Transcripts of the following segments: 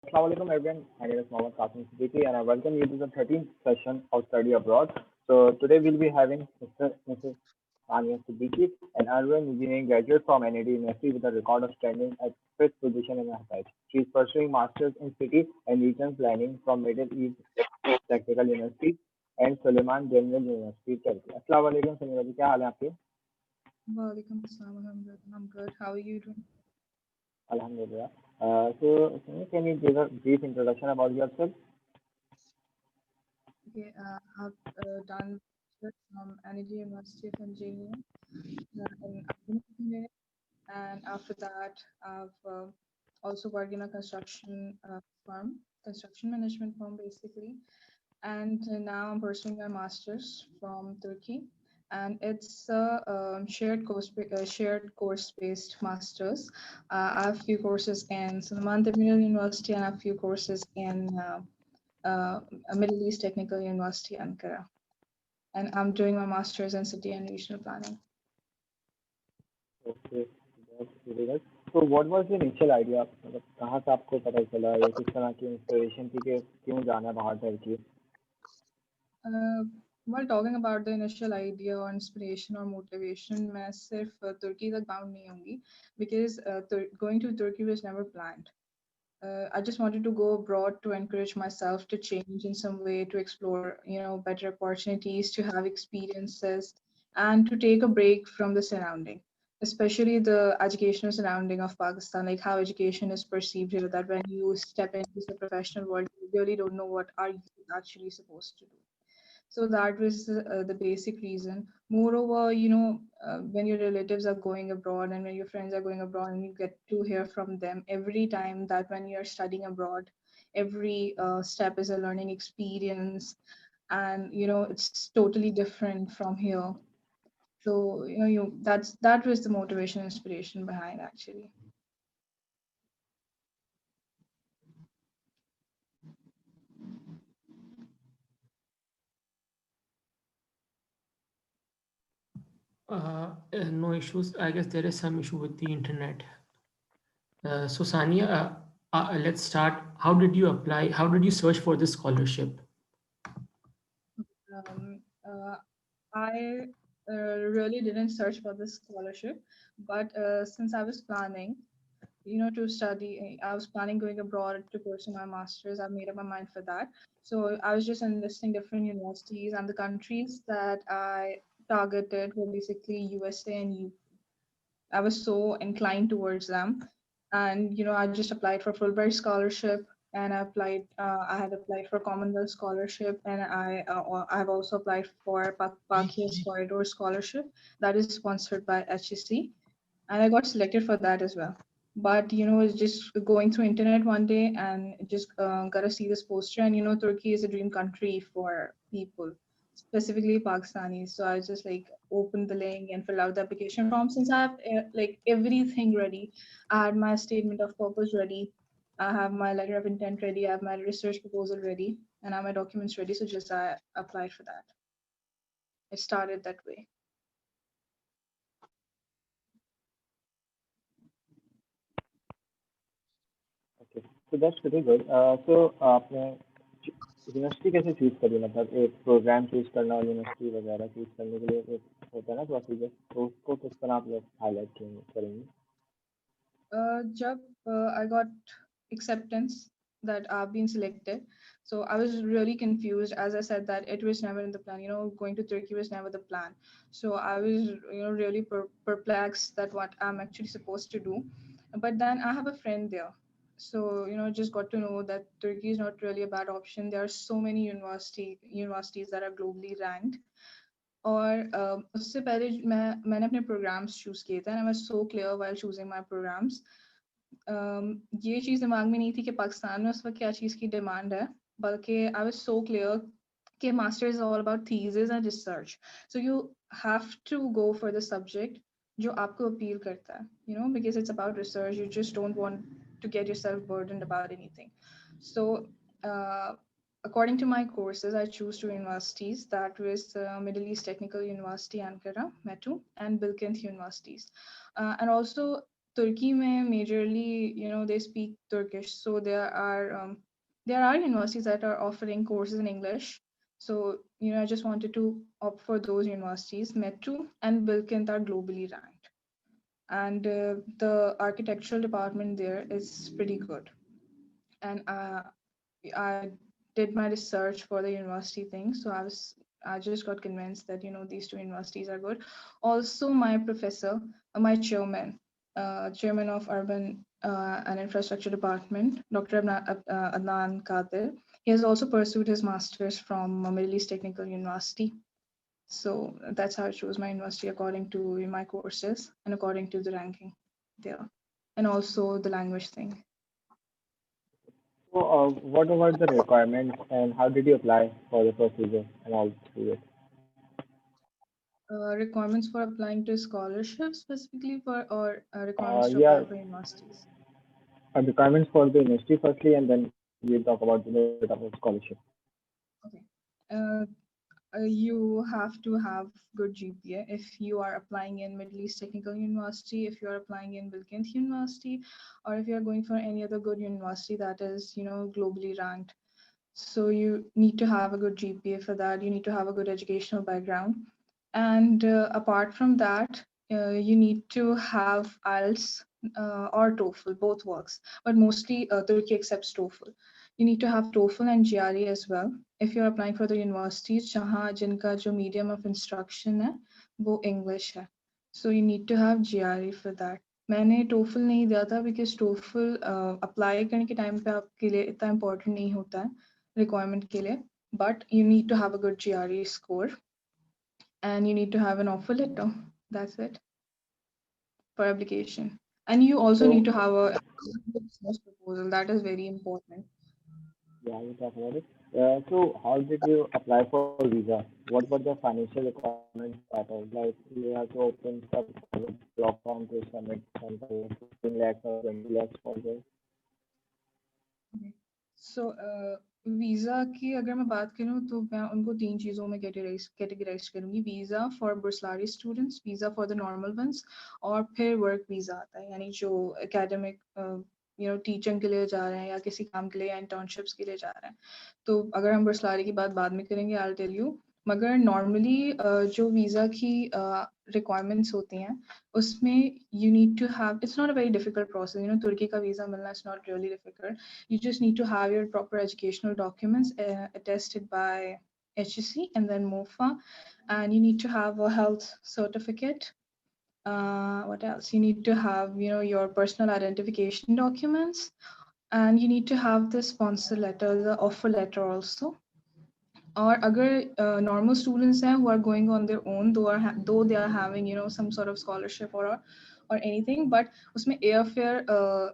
Assalamu alaikum everyone. My name is Mohammad Qasim Siddiqui and I welcome you to the 13th session of Study Abroad. So today we'll be having Mrs. Ania Siddiqui, an Arvind engineering graduate from NAD University with a record of standing at fifth position in her batch. She is pursuing masters in city and region planning from Middle East Technical University and Suleiman General University, Turkey. Assalamu alaikum Samira ji, क्या हाल है आपके? Walaikum assalam. I'm good. How are you doing? Alhamdulillah. So Samira, can you give a brief introduction about yourself? Okay, I've done bachelor's from NED University of Engineering in Urban Engineering, and after that, I've also worked in a construction management firm basically. And now I'm pursuing my master's from Turkey, and it's a shared course based master's. I have a few courses in Salman Demirel University and a few courses in Middle East Technical University, Ankara. And I'm doing my master's in city and regional planning. Okay, that's really good. So what was the initial idea? मतलब कहाँ से आपको पता चला या किस तरह की इंस्पिरेशन थी कि क्यों जाना बाहर Turkey? Uh, while talking about the initial idea or inspiration or motivation, मैं सिर्फ तुर्की तक bound नहीं होंगी because going to Turkey was never planned. I just wanted to go abroad to encourage myself to change in some way, to explore, better opportunities, to have experiences, and to take a break from the surrounding, especially the educational surrounding of Pakistan, like how education is perceived here. That when you step into the professional world, you really don't know what are you actually supposed to do. So that was the basic reason. Moreover, when your relatives are going abroad and when your friends are going abroad, and you get to hear from them every time that when you're studying abroad, every step is a learning experience, and it's totally different from here. So that was the motivation, inspiration behind actually. No issues. I guess there is some issue with the internet. So Sania, let's start. How did you apply? How did you search for this scholarship? Um, uh, I really didn't search for this scholarship, but since I was planning, to study. I was planning going abroad to pursue my master's. I made up my mind for that. So I was just enlisting different universities, and the countries that I targeted were basically USA and U. I was so inclined towards them, and I just applied for Fulbright scholarship, and I had applied for Commonwealth scholarship, and I've also applied for Pakia's Corridor scholarship that is sponsored by HSC, and I got selected for that as well. But it's just going through internet one day and just got to see this poster, and Turkey is a dream country for people, specifically Pakistanis. So I just like opened the link and filled out the application form. Since I have like everything ready, I had my statement of purpose ready, I have my letter of intent ready, I have my research proposal ready, and I have my documents ready. So just I applied for that. It started that way. Okay, so that's pretty good. So आपने university कैसे choose करी? मतलब एक programme choose करना और university वगैरह choose करने के लिए एक होता है ना प्रोसीजर, तो उसको किस तरह आप लोग हाईलाइट करेंगे? Jab I got acceptance that I've been selected. So I was really confused. As I said, that it was never in the plan. Going to Turkey was never the plan. So I was, really perplexed that what I'm actually supposed to do. But then I have a friend there. So, just got to know that Turkey is not really a bad option. There are so many universities that are globally ranked. और उससे पहले मैंने अपने programmes choose किए थे, and I was so clear while choosing my programmes. ये चीज़ दिमाग में नहीं थी कि पाकिस्तान में उस वक्त क्या चीज़ की डिमांड है, बल्कि आई वाज सो क्लियर कि master is all about thesis and research. So you have to go for the subject जो आपको अपील करता है, because it's about research, you just don't want to get yourself burdened about anything. So uh, according to my courses, I choose two universities. That was Middle East Technical University, Ankara, METU, and Bilkent Universities. And also Turkey में majorly, they speak Turkish. So there are universities that are offering courses in English. So, I just wanted to opt for those universities. Metro and Bilkent are globally ranked. And the architectural department there is pretty good. And I did my research for the university thing. So I just got convinced that, these two universities are good. Also, my professor, my chairman of urban and infrastructure department, Dr. Adnan Qadir, he has also pursued his master's from Middle East Technical University. So that's how I chose my university according to my courses and according to the ranking there, and also the language thing. So, what were the requirements and how did you apply for the procedure and all through it? Requirements for applying to scholarships specifically or requirements to apply Yeah, for universities? requirements for the university firstly, and then we'll talk about the little bit about scholarship. Okay. You have to have good GPA if you are applying in Middle East Technical University, if you are applying in Bilkent University, or if you are going for any other good university that is, globally ranked. So you need to have a good GPA for that. You need to have a good educational background. And apart from that, you need to have IELTS or TOEFL, both works. But mostly Turkey accepts TOEFL. You need to have TOEFL and GRE as well. If you're applying for the universities, जहाँ जिनका जो medium of instruction है, वो English है. So you need to have GRE for that. मैंने TOEFL नहीं दिया था because TOEFL apply करने के time पे आपके लिए इतना important नहीं होता है requirement के लिए. But you need to have a good GRE score and you need to have an offer letter. That's it for application. And you also need to So, have a business proposal. That is very important. yeah, we'll talk about it. So, how did you apply for visa? What were the financial requirements that are like you have to open some block form to submit something 15 lakhs or 20 lakhs for this? So visa की अगर मैं बात करूँ तो मैं उनको 3 चीज़ों में कैटेगराइज करूँगी. Visa for Burslari students, visa for the normal ones, और फिर वर्क वीज़ा आता है, यानी जो एकेडमिक टीचिंग के लिए जा रहे हैं या किसी काम के लिए या इंटर्नशिप्स के लिए जा रहे हैं. तो अगर हम बुर्सलारी की बात बाद में करेंगे, आई विल टेल यू. मगर नॉर्मली जो वीज़ा की रिक्वायरमेंट्स होती हैं उसमें you need to have, it's not a very difficult process. तुर्की का वीज़ा मिलना is not really difficult. You just need to have your proper educational documents attested by HEC and then MOFA, and you need to have a health certificate. What else? You need to have, your personal identification documents, and you need to have the sponsor letter, the offer letter also. Or agar normal students हैं who are going on their own, though they are having, some sort of scholarship or anything, but उसमें airfare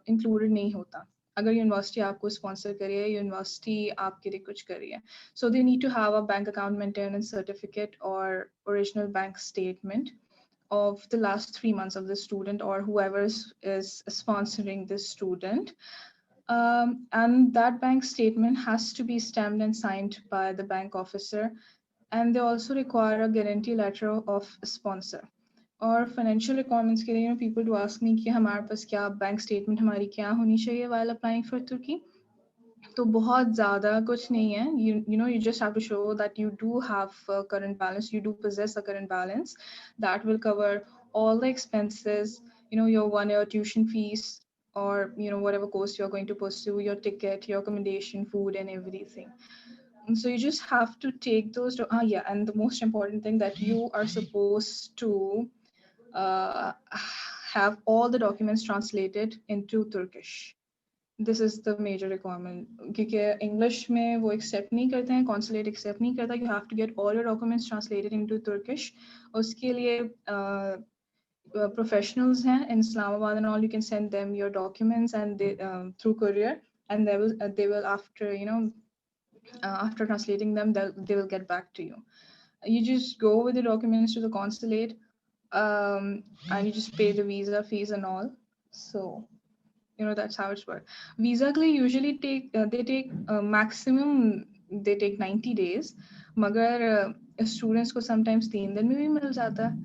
included नहीं होता. अगर university आपको sponsor करी है, university आपके लिए कुछ करी है, so they need to have a bank account maintenance certificate or original bank statement of the last 3 months of the student or whoever is sponsoring this student. And that bank statement has to be stamped and signed by the bank officer. And they also require a guarantee letter of sponsor. और financial requirements के लिए, people do ask me कि हमारे पास क्या bank statement हमारी क्या होनी चाहिए while applying for Turkey. तो बहुत ज़्यादा कुछ नहीं है. You just have to show that you do have a current balance, you do possess a current balance that will cover all the expenses, your 1 year tuition fees, or whatever course you're going to pursue, your ticket, your accommodation, food, and everything. And so you just have to take those. And the most important thing, that you are supposed to have all the documents translated into Turkish. This is the major requirement. क्योंकि English में वो accept नहीं करते हैं, consulate accept नहीं करता. You have to get all your documents translated into Turkish. उसके लिए professionals हैं in Islamabad and all, you can send them your documents and they through courier, and they will after after translating them, they will get back to you. You just go with the documents to the consulate, and you just pay the visa fees and all. So that's how it's worked. Visa usually take maximum, they take 90 days. मगर students को sometimes 3 दिन में भी मिल जाता है.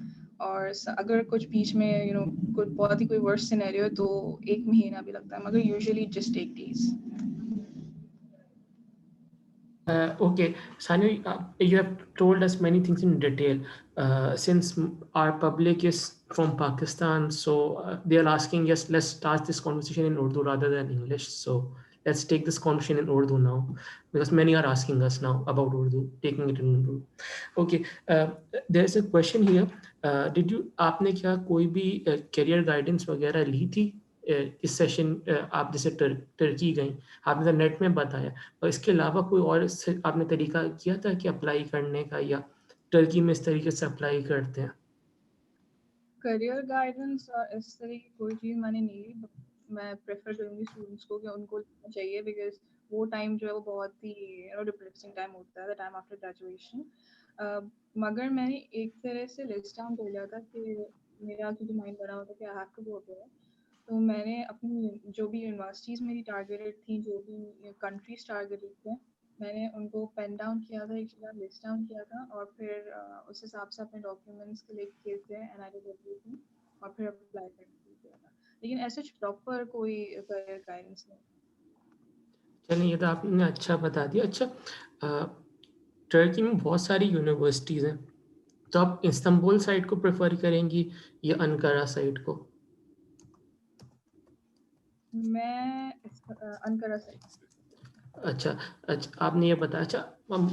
और अगर कुछ बीच में कुछ बहुत ही कोई वर्स्ट सिनेरियो है तो 1 महीना भी लगता है, मगर usually just take days. Okay, Sanu, you have told us many things in detail. Since our public is from Pakistan, so they are asking us, let's start this conversation in Urdu rather than English. So let's take this conversation in Urdu now, because many are asking us now about Urdu, taking it in Urdu. Okay, there's a question here. Did you, आपने क्या कोई भी career guidance वगैरह ली थी इस session? आप जैसे Turkey गई, आपने तो नेट में बताया, और इसके अलावा कोई और आपने तरीका किया था कि अप्लाई करने का, या टर्की में इस तरीके से अप्लाई करते हैं? करियर गाइडेंस और इस तरह की कोई चीज़ मैंने नहीं ली। मैं प्रेफर करूँगी स्टूडेंट्स को कि उनको लेना चाहिए, बिकॉज वो टाइम जो है वो बहुत ही डिप्रेसिंग टाइम होता है, द टाइम आफ्टर ग्रेजुएशन। मगर मैंने एक तरह से लिस्ट डाउन कर लिया था कि मेरा क्योंकि माइंड बना होता कि I have to go there. तो मैंने अपनी जो भी यूनिवर्सिटीज़ मेरी टारगेटेड थी, जो भी कंट्रीज टारगेटेड थे, मैंने उनको पेन डाउन किया था, एक बार लिस्ट डाउन किया था, और फिर उस हिसाब से अपने डॉक्यूमेंट्स कलेक्ट किए थे एंड आई डिड एवरीथिंग, और फिर अप्लाई कर दिया था। लेकिन ऐसे प्रॉपर कोई करियर गाइडेंस नहीं। चलिए, ये तो आपने अच्छा बता दिया। अच्छा, टर्की में बहुत सारी यूनिवर्सिटीज़ हैं, तो आप इस्तांबुल साइड को प्रेफर करेंगी या अंकारा साइड को? मैं अंकारा साइड। अच्छा, आपने ये बताया। अच्छा,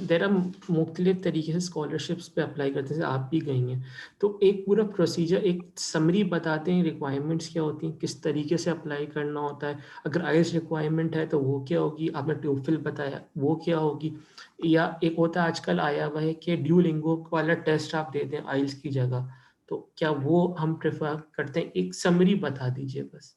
देर आर मुख्तलिफ तरीके से स्कॉलरशिप्स पे अप्लाई करते हैं, जैसे आप भी गई हैं, तो एक पूरा प्रोसीजर, एक समरी बताते हैं, रिक्वायरमेंट्स क्या होती हैं, किस तरीके से अप्लाई करना होता है? अगर आइल्स रिक्वायरमेंट है तो वो क्या होगी? आपने टोफिल बताया, वो क्या होगी? या एक होता है आजकल आया हुआ है कि ड्यूलिंगो वाला टेस्ट आप दे दें आइल्स की जगह, तो क्या वो हम प्रेफर करते हैं? एक समरी बता दीजिए बस।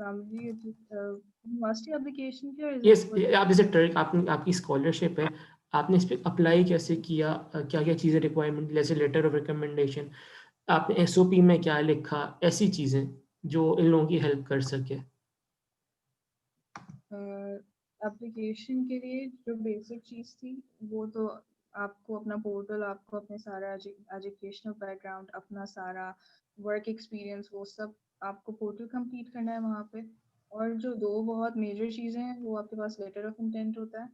यूनिवर्सिटी एप्लीकेशन के यस, आप जैसे ट्रक आपकी स्कॉलरशिप है, आपने इस पर अप्लाई कैसे किया? क्या क्या चीज़ें रिक्वायरमेंट, जैसे लेटर ऑफ रिकमेंडेशन, आपने एसओपी में क्या लिखा, ऐसी चीज़ें जो इन लोगों की हेल्प कर सके। एप्लीकेशन के लिए जो बेसिक चीज़ थी वो तो आपको अपना पोर्टल, आपको अपने सारा एजुकेशनल बैकग्राउंड, अपना सारा वर्क एक्सपीरियंस, वो सब आपको पोर्टल कंप्लीट करना है वहाँ पे। और जो दो बहुत मेजर चीज़ें हैं वो आपके पास लेटर ऑफ इंटेंट होता है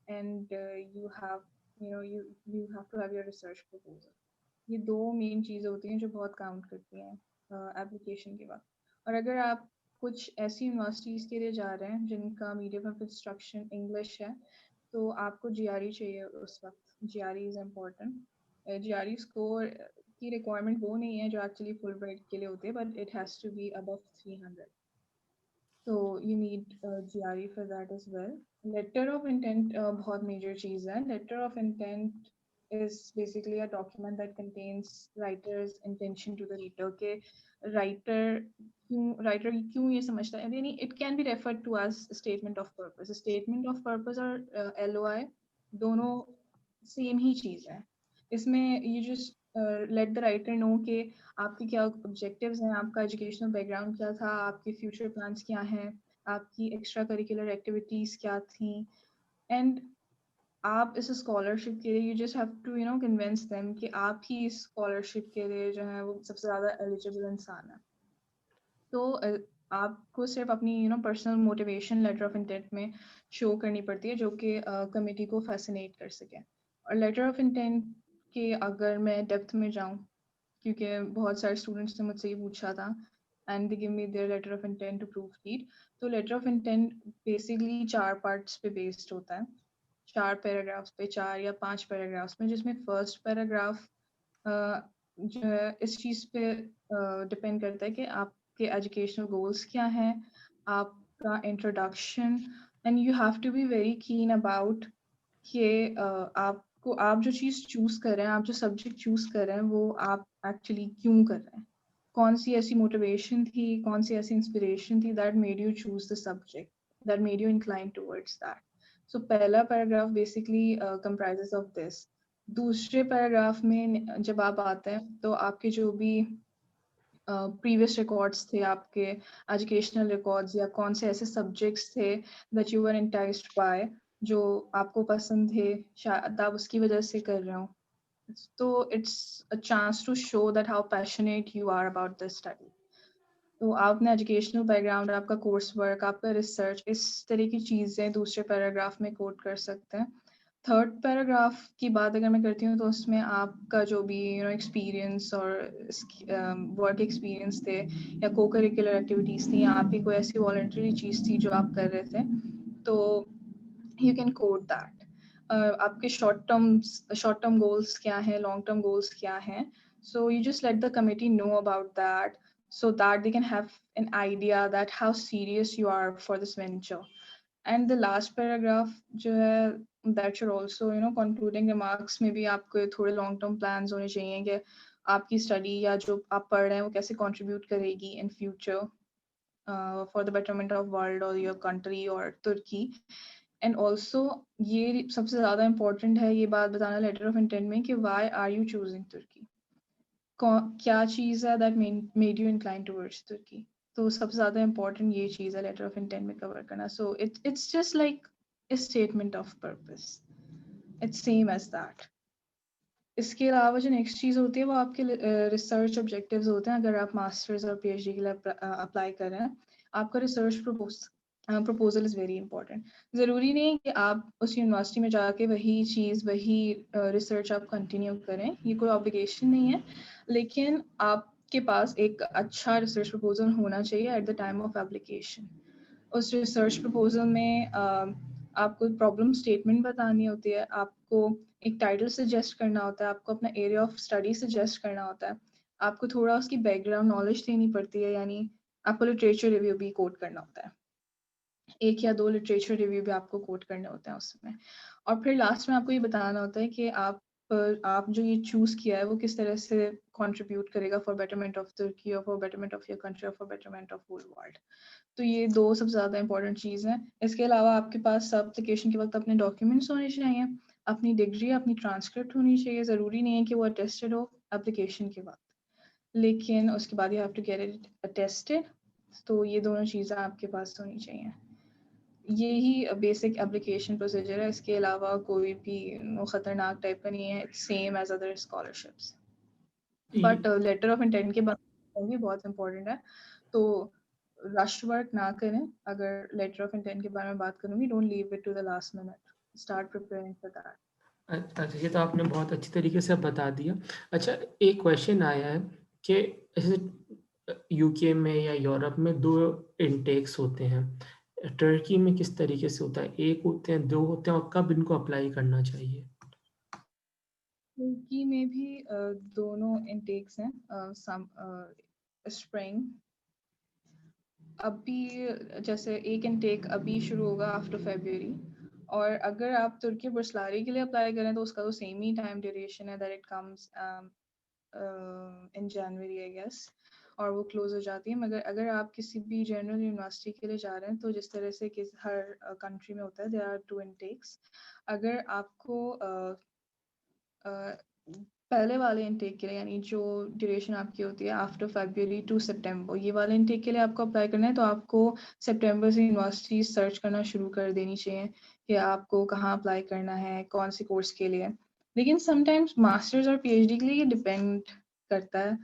and you have you have to have your research proposal. ये दो मेन चीज़ें होती हैं जो बहुत काउंट करती हैं एप्लीकेशन के बाद। और अगर आप कुछ ऐसी यूनिवर्सिटीज़ के लिए जा रहे हैं जिनका मीडियम ऑफ इंस्ट्रक्शन इंग्लिश है, तो आपको जीआरई चाहिए उस वक्त। GRE is important. GRE score की रिक्वायरमेंट वो नहीं है जो एक्चुअली फुल ब्राइट के लिए होती है, but it has to be above 300. So you need GRE for that as well. Letter of intent बहुत major चीज़ है. Letter of intent is basically a document that contains writer's intention to the reader. के writer क्यों ये समझता है? यानी it can be referred to as a statement of purpose. A statement of purpose और LOI दोनों same ही चीज़ है। इसमें you just let the writer know कि आपके क्या ऑब्जेक्टिव्स हैं, आपका एजुकेशनल बैकग्राउंड क्या था, आपके फ्यूचर प्लान्स क्या हैं, आपकी एक्स्ट्रा करिकुलर एक्टिविटीज़ क्या थी, एंड आप इस स्कॉलरशिप के लिए you just have to convince them कि आप ही इस स्कॉलरशिप के लिए जो है वो सबसे ज़्यादा एलिजिबल इंसान है। तो आपको सिर्फ अपनी personal motivation letter of intent में शो करनी पड़ती है, जो कि कमेटी को फैसिनेट कर सके। और लेटर ऑफ इंटेंट के अगर मैं डेप्थ में जाऊँ, क्योंकि बहुत सारे स्टूडेंट्स ने मुझसे ये पूछा था and they give me their letter of intent to proofread. तो letter of intent basically 4 parts पे बेस्ड होता है, 4 पैराग्राफ्स पे, 4 या 5 पैराग्राफ्स में, जिसमें फर्स्ट पैराग्राफ जो है इस चीज़ पे डिपेंड करता है कि आपके एजुकेशनल गोल्स क्या हैं, आपका introduction, and you have to be very keen about कि आपको, आप जो चीज़ चूज़ कर रहे हैं, आप जो सब्जेक्ट चूज़ कर रहे हैं, वो आप एक्चुअली क्यों कर रहे हैं, कौन सी ऐसी मोटिवेशन थी, कौन सी ऐसी इंस्पिरेशन थी that made you choose the subject, that made you incline towards that. So पहला paragraph basically comprises of this. दूसरे पैराग्राफ में जब आप आते हैं तो आपके जो भी प्रीवियस रिकॉर्ड्स थे, आपके एजुकेशनल रिकॉर्ड्स, या कौन से ऐसे सब्जेक्ट्स थे दैट यू वर इंटाइज्ड बाय, जो आपको पसंद थे, शायद आप उसकी वजह से कर रहे हो, So it's a chance to show that how passionate you are about this study. तो आप अपना एजुकेशनल बैकग्राउंड, आपका कोर्स वर्क, आपका रिसर्च, इस तरह की चीज़ें दूसरे पैराग्राफ में कोट कर सकते हैं. थर्ड पैराग्राफ की बात अगर मैं करती हूँ तो उसमें आपका जो भी एक्सपीरियंस और वर्क एक्सपीरियंस थे या को करिकुलर एक्टिविटीज़ थी या आपकी कोई ऐसी वॉलंटरी चीज़ थी जो आप कर रहे थे, तो यू कैन कोट दैट. आपके शॉर्ट टर्म गोल्स क्या हैं, लॉन्ग टर्म गोल्स क्या हैं. So you just let the committee know about that so that they can have an idea that how serious you are for this venture. And the last paragraph जो है that should also concluding remarks में भी आपको थोड़े long term plans होने चाहिए कि आपकी study या जो आप पढ़ रहे हैं वो कैसे contribute करेगी in future for the betterment of world or your country or Turkey. And also ये सबसे ज़्यादा important है ये बात बताना letter of intent में कि why are you choosing Turkey? क्या चीज़ है that made you inclined towards Turkey? तो सबसे ज़्यादा important ये चीज़ है letter of intent में cover करना. So it's just like a statement of purpose. It's same as that. इसके अलावा जो नेक्स्ट चीज़ होती है वो आपके रिसर्च ऑब्जेक्टिव्स होते हैं. अगर आप मास्टर्स और पीएचडी के लिए अप्लाई कर रहे हैं, आपका research proposal is very important. ज़रूरी नहीं है कि आप उस यूनिवर्सिटी में जाके वही चीज़ वही रिसर्च आप कंटिन्यू करें, ये कोई ऑब्लिगेशन नहीं है, लेकिन आपके पास एक अच्छा रिसर्च प्रपोजल होना चाहिए at the time of application. उस रिसर्च प्रपोजल में आपको प्रॉब्लम स्टेटमेंट बतानी होती है, आपको एक टाइटल सजेस्ट करना होता है, आपको अपना एरिया ऑफ स्टडी सजेस्ट करना होता है, आपको थोड़ा उसकी बैकग्राउंड नॉलेज देनी पड़ती है, यानी आपको लिटरेचर रिव्यू भी कोट करना होता है. 1 या 2 लिटरेचर रिव्यू भी आपको कोट करने होते हैं उसमें. और फिर लास्ट में आपको ये बताना होता है कि आप जो ये चूज़ किया है वो किस तरह से कंट्रीब्यूट करेगा फॉर बेटरमेंट ऑफ तुर्की और for betterment of your country और for betterment of whole world. तो ये 2 सबसे ज़्यादा इंपॉर्टेंट चीज़ हैं. इसके अलावा आपके पास एप्लीकेशन के वक्त अपने डॉक्यूमेंट्स होने चाहिए, अपनी डिग्री, अपनी ट्रांसक्रिप्ट होनी चाहिए. ज़रूरी नहीं है कि वो अटेस्टेड हो एप्लीकेशन के वक्त, लेकिन उसके बाद you have to get it attested. तो ये दोनों चीज़ें आपके पास होनी चाहिए. यही बेसिक एप्लीकेशन प्रोसीजर है. इसके अलावा कोई भी ख़तरनाक टाइप का नहीं है. It's same as other scholarships. But letter of intent के बाद भी बहुत इंपॉर्टेंट है, तो रश वर्क ना करें. अगर लेटर ऑफ इंटेंट के बारे में बात करूँगी, don't leave it to the last minute, start preparing for that. अच्छा, ये तो आपने बहुत अच्छी तरीके से बता दिया. अच्छा, एक क्वेश्चन आया है कि जैसे यूके में या यूरोप में 2 इनटेक्स होते हैं, टर्की में किस तरीके से होता है? 1 होते हैं, 2 होते हैं, और कब इनको अप्लाई करना चाहिए? तुर्की में भी दोनों इनटेक्स हैं. स्प्रिंग अभी जैसे एक इनटेक अभी शुरू होगा आफ्टर फरवरी, और अगर आप तुर्की बुर्सलारी के लिए अप्लाई करें तो उसका तो सेम ही टाइम ड्यूरेशन है, that it comes in January I guess, और वो क्लोज हो जाती है. मगर अगर आप किसी भी जनरल यूनिवर्सिटी के लिए जा रहे हैं तो जिस तरह से कि हर कंट्री में होता है, देयर आर 2 इनटेक्स. अगर आपको पहले वाले इनटेक के लिए, यानी जो ड्यूरेशन आपकी होती है आफ्टर फरवरी टू सितंबर, ये वाले इनटेक के लिए आपको अप्लाई करना है, तो आपको सितंबर से यूनिवर्सिटी सर्च करना शुरू कर देनी चाहिए कि आपको कहाँ अप्लाई करना है, कौन से कोर्स के लिए. लेकिन समटाइम्स मास्टर्स और पीएचडी के लिए ये डिपेंड करता है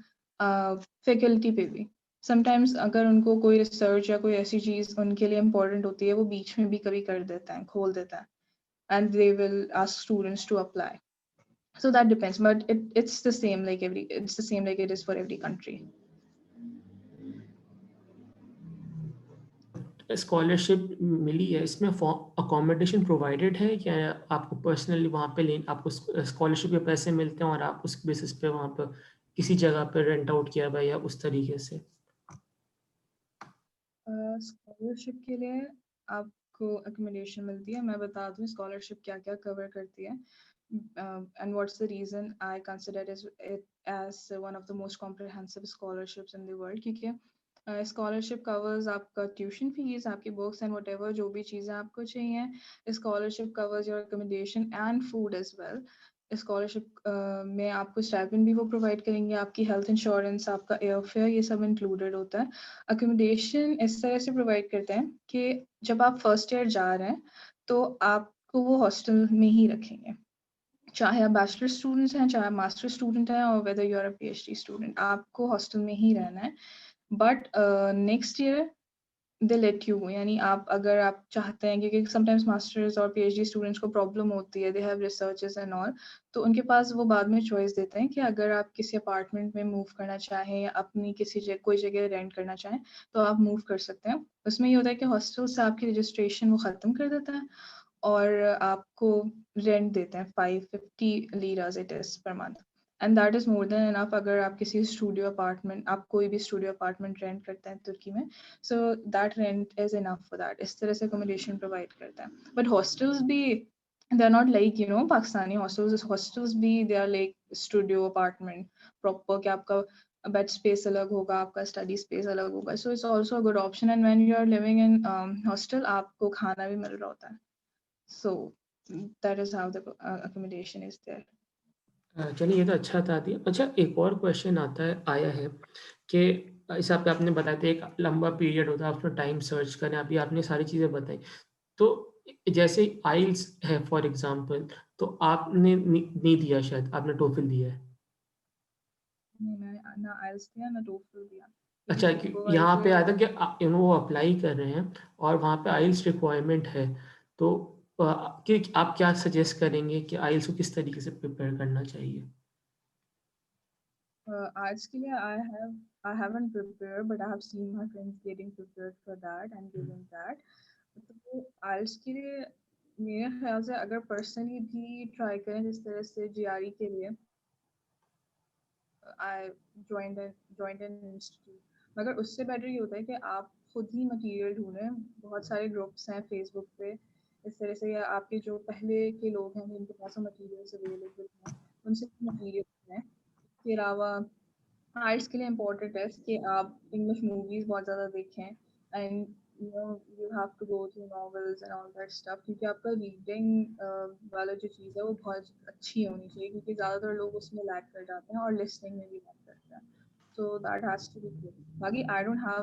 फैकल्टी पे भी. समटाइम्स अगर उनको कोई रिसर्च या कोई ऐसी चीज़ उनके लिए इम्पोर्टेंट होती है, वो बीच में भी कभी कर देता है, खोल देता है, and they will ask students to apply. So that depends, but it's the same like it is for every country. Scholarship मिली है, इसमें अकोमोडेशन प्रोवाइडेड है या आपको पर्सनली वहाँ पे आपको स्कॉलरशिप के पैसे मिलते हैं और आप उस बेसिस पे वहाँ पर किसी जगह पे रेंट आउट किया हुआ या उस तरीके से? स्कॉलरशिप के लिए आपको अकोमोडेशन मिलती है. मैं बता दूँ स्कॉलरशिप क्या क्या कवर करती है, and what's the reason I consider it as one of the most comprehensive scholarships in the world. क्योंकि स्कॉलरशिप कवर्स आपका ट्यूशन फीस, आपकी बुक्स एंड व्हाटएवर जो भी चीज़ें आपको चाहिए. Scholarship covers your accommodation and food as well. Scholarship में आपको स्टाइपेंड भी वो प्रोवाइड करेंगे, आपकी हेल्थ इंश्योरेंस, आपका एयर फेयर, ये सब इंक्लूडेड होता है. अकोमोडेशन इस तरह से प्रोवाइड करते हैं कि जब आप फर्स्ट ईयर जा रहे हैं तो आपको वो हॉस्टल में ही रखेंगे. चाहे आप बैचलर स्टूडेंट्स हैं, चाहे आप मास्टर स्टूडेंट हैं, और whether you are a PhD student, आपको हॉस्टल में ही रहना है. But next year they let you, यानी आप अगर आप चाहते हैं, क्योंकि समटाइम्स मास्टर्स और पीएचडी स्टूडेंट्स को प्रॉब्लम होती है, they have researches and all, तो उनके पास वो बाद में चॉइस देते हैं कि अगर आप किसी अपार्टमेंट में मूव करना चाहें या अपनी किसी कोई जगह रेंट करना चाहें तो आप मूव कर सकते हैं. उसमें ये होता है कि हॉस्टल से आपकी रजिस्ट्रेशन वो ख़त्म कर देता है और आपको रेंट देते हैं 550 liras it is per month, and that is more than enough. अगर आप किसी स्टूडियो अपार्टमेंट, आप कोई भी स्टूडियो अपार्टमेंट रेंट करते हैं तुर्की में, so that rent is enough for that. इस तरह से अकोमोडेशन प्रोवाइड करता है. बट हॉस्टल्स भी, they are not like Pakistani hostels. Hostels भी they are like studio apartment proper, कि आपका बेड स्पेस अलग होगा, आपका स्टडी स्पेस अलग होगा. So it's also a good option. And when you are living in hostel, आपको खाना भी मिल रहा होता है. So that is how the accommodation is there. चलिए ये तो अच्छा बता दिया. अच्छा, एक और क्वेश्चन आया है कि इस आप पे आपने बताया था एक लंबा पीरियड होता है, आपने टाइम सर्च करें, अभी आपने सारी चीज़ें बताई. तो जैसे आइल्स है फॉर एग्जांपल, तो आपने नहीं दिया, शायद आपने टोफिल दिया है. नहीं, मैंने ना IELTS दिया ना TOEFL दिया, क्योंकि अच्छा, यहाँ पे आया था सुपरवाइजर. कि वो अप्लाई कर रहे हैं और वहाँ पे आइल्स रिक्वायरमेंट है, तो कि आप क्या सजेस्ट करेंगे कि आइल्स को किस तरीके से प्रिपेयर करना चाहिए? आज के लिए I haven't prepared, but I have seen my friends getting prepared for that and doing that. तो IELTS के लिए मेरे ख्याल से अगर पर्सनली भी ट्राई करें, जिस तरह से GRE के लिए I joined an institute, मगर उससे बेटर ये होता है कि आप खुद ही मटेरियल ढूंढें. बहुत सारे ग्रुप्स हैं फेसबुक पे इस तरह से, या आपके जो पहले के लोग हैं जिनके पास मटेरियल्स अवेलेबल हैं, उनसे मटेरियल हैं. इसके अलावा आर्ट्स के लिए इम्पोर्टेंट है कि आप इंग्लिश मूवीज बहुत ज़्यादा देखें, and you have to go through novels and all that stuff, क्योंकि आपका रीडिंग वाला जो चीज़ है वो बहुत अच्छी होनी चाहिए, क्योंकि ज़्यादातर लोग उसमें लैग कर जाते हैं और लिसनिंग में भी लैग करते हैं. So that has to be good. बाकी आई डोंट हैव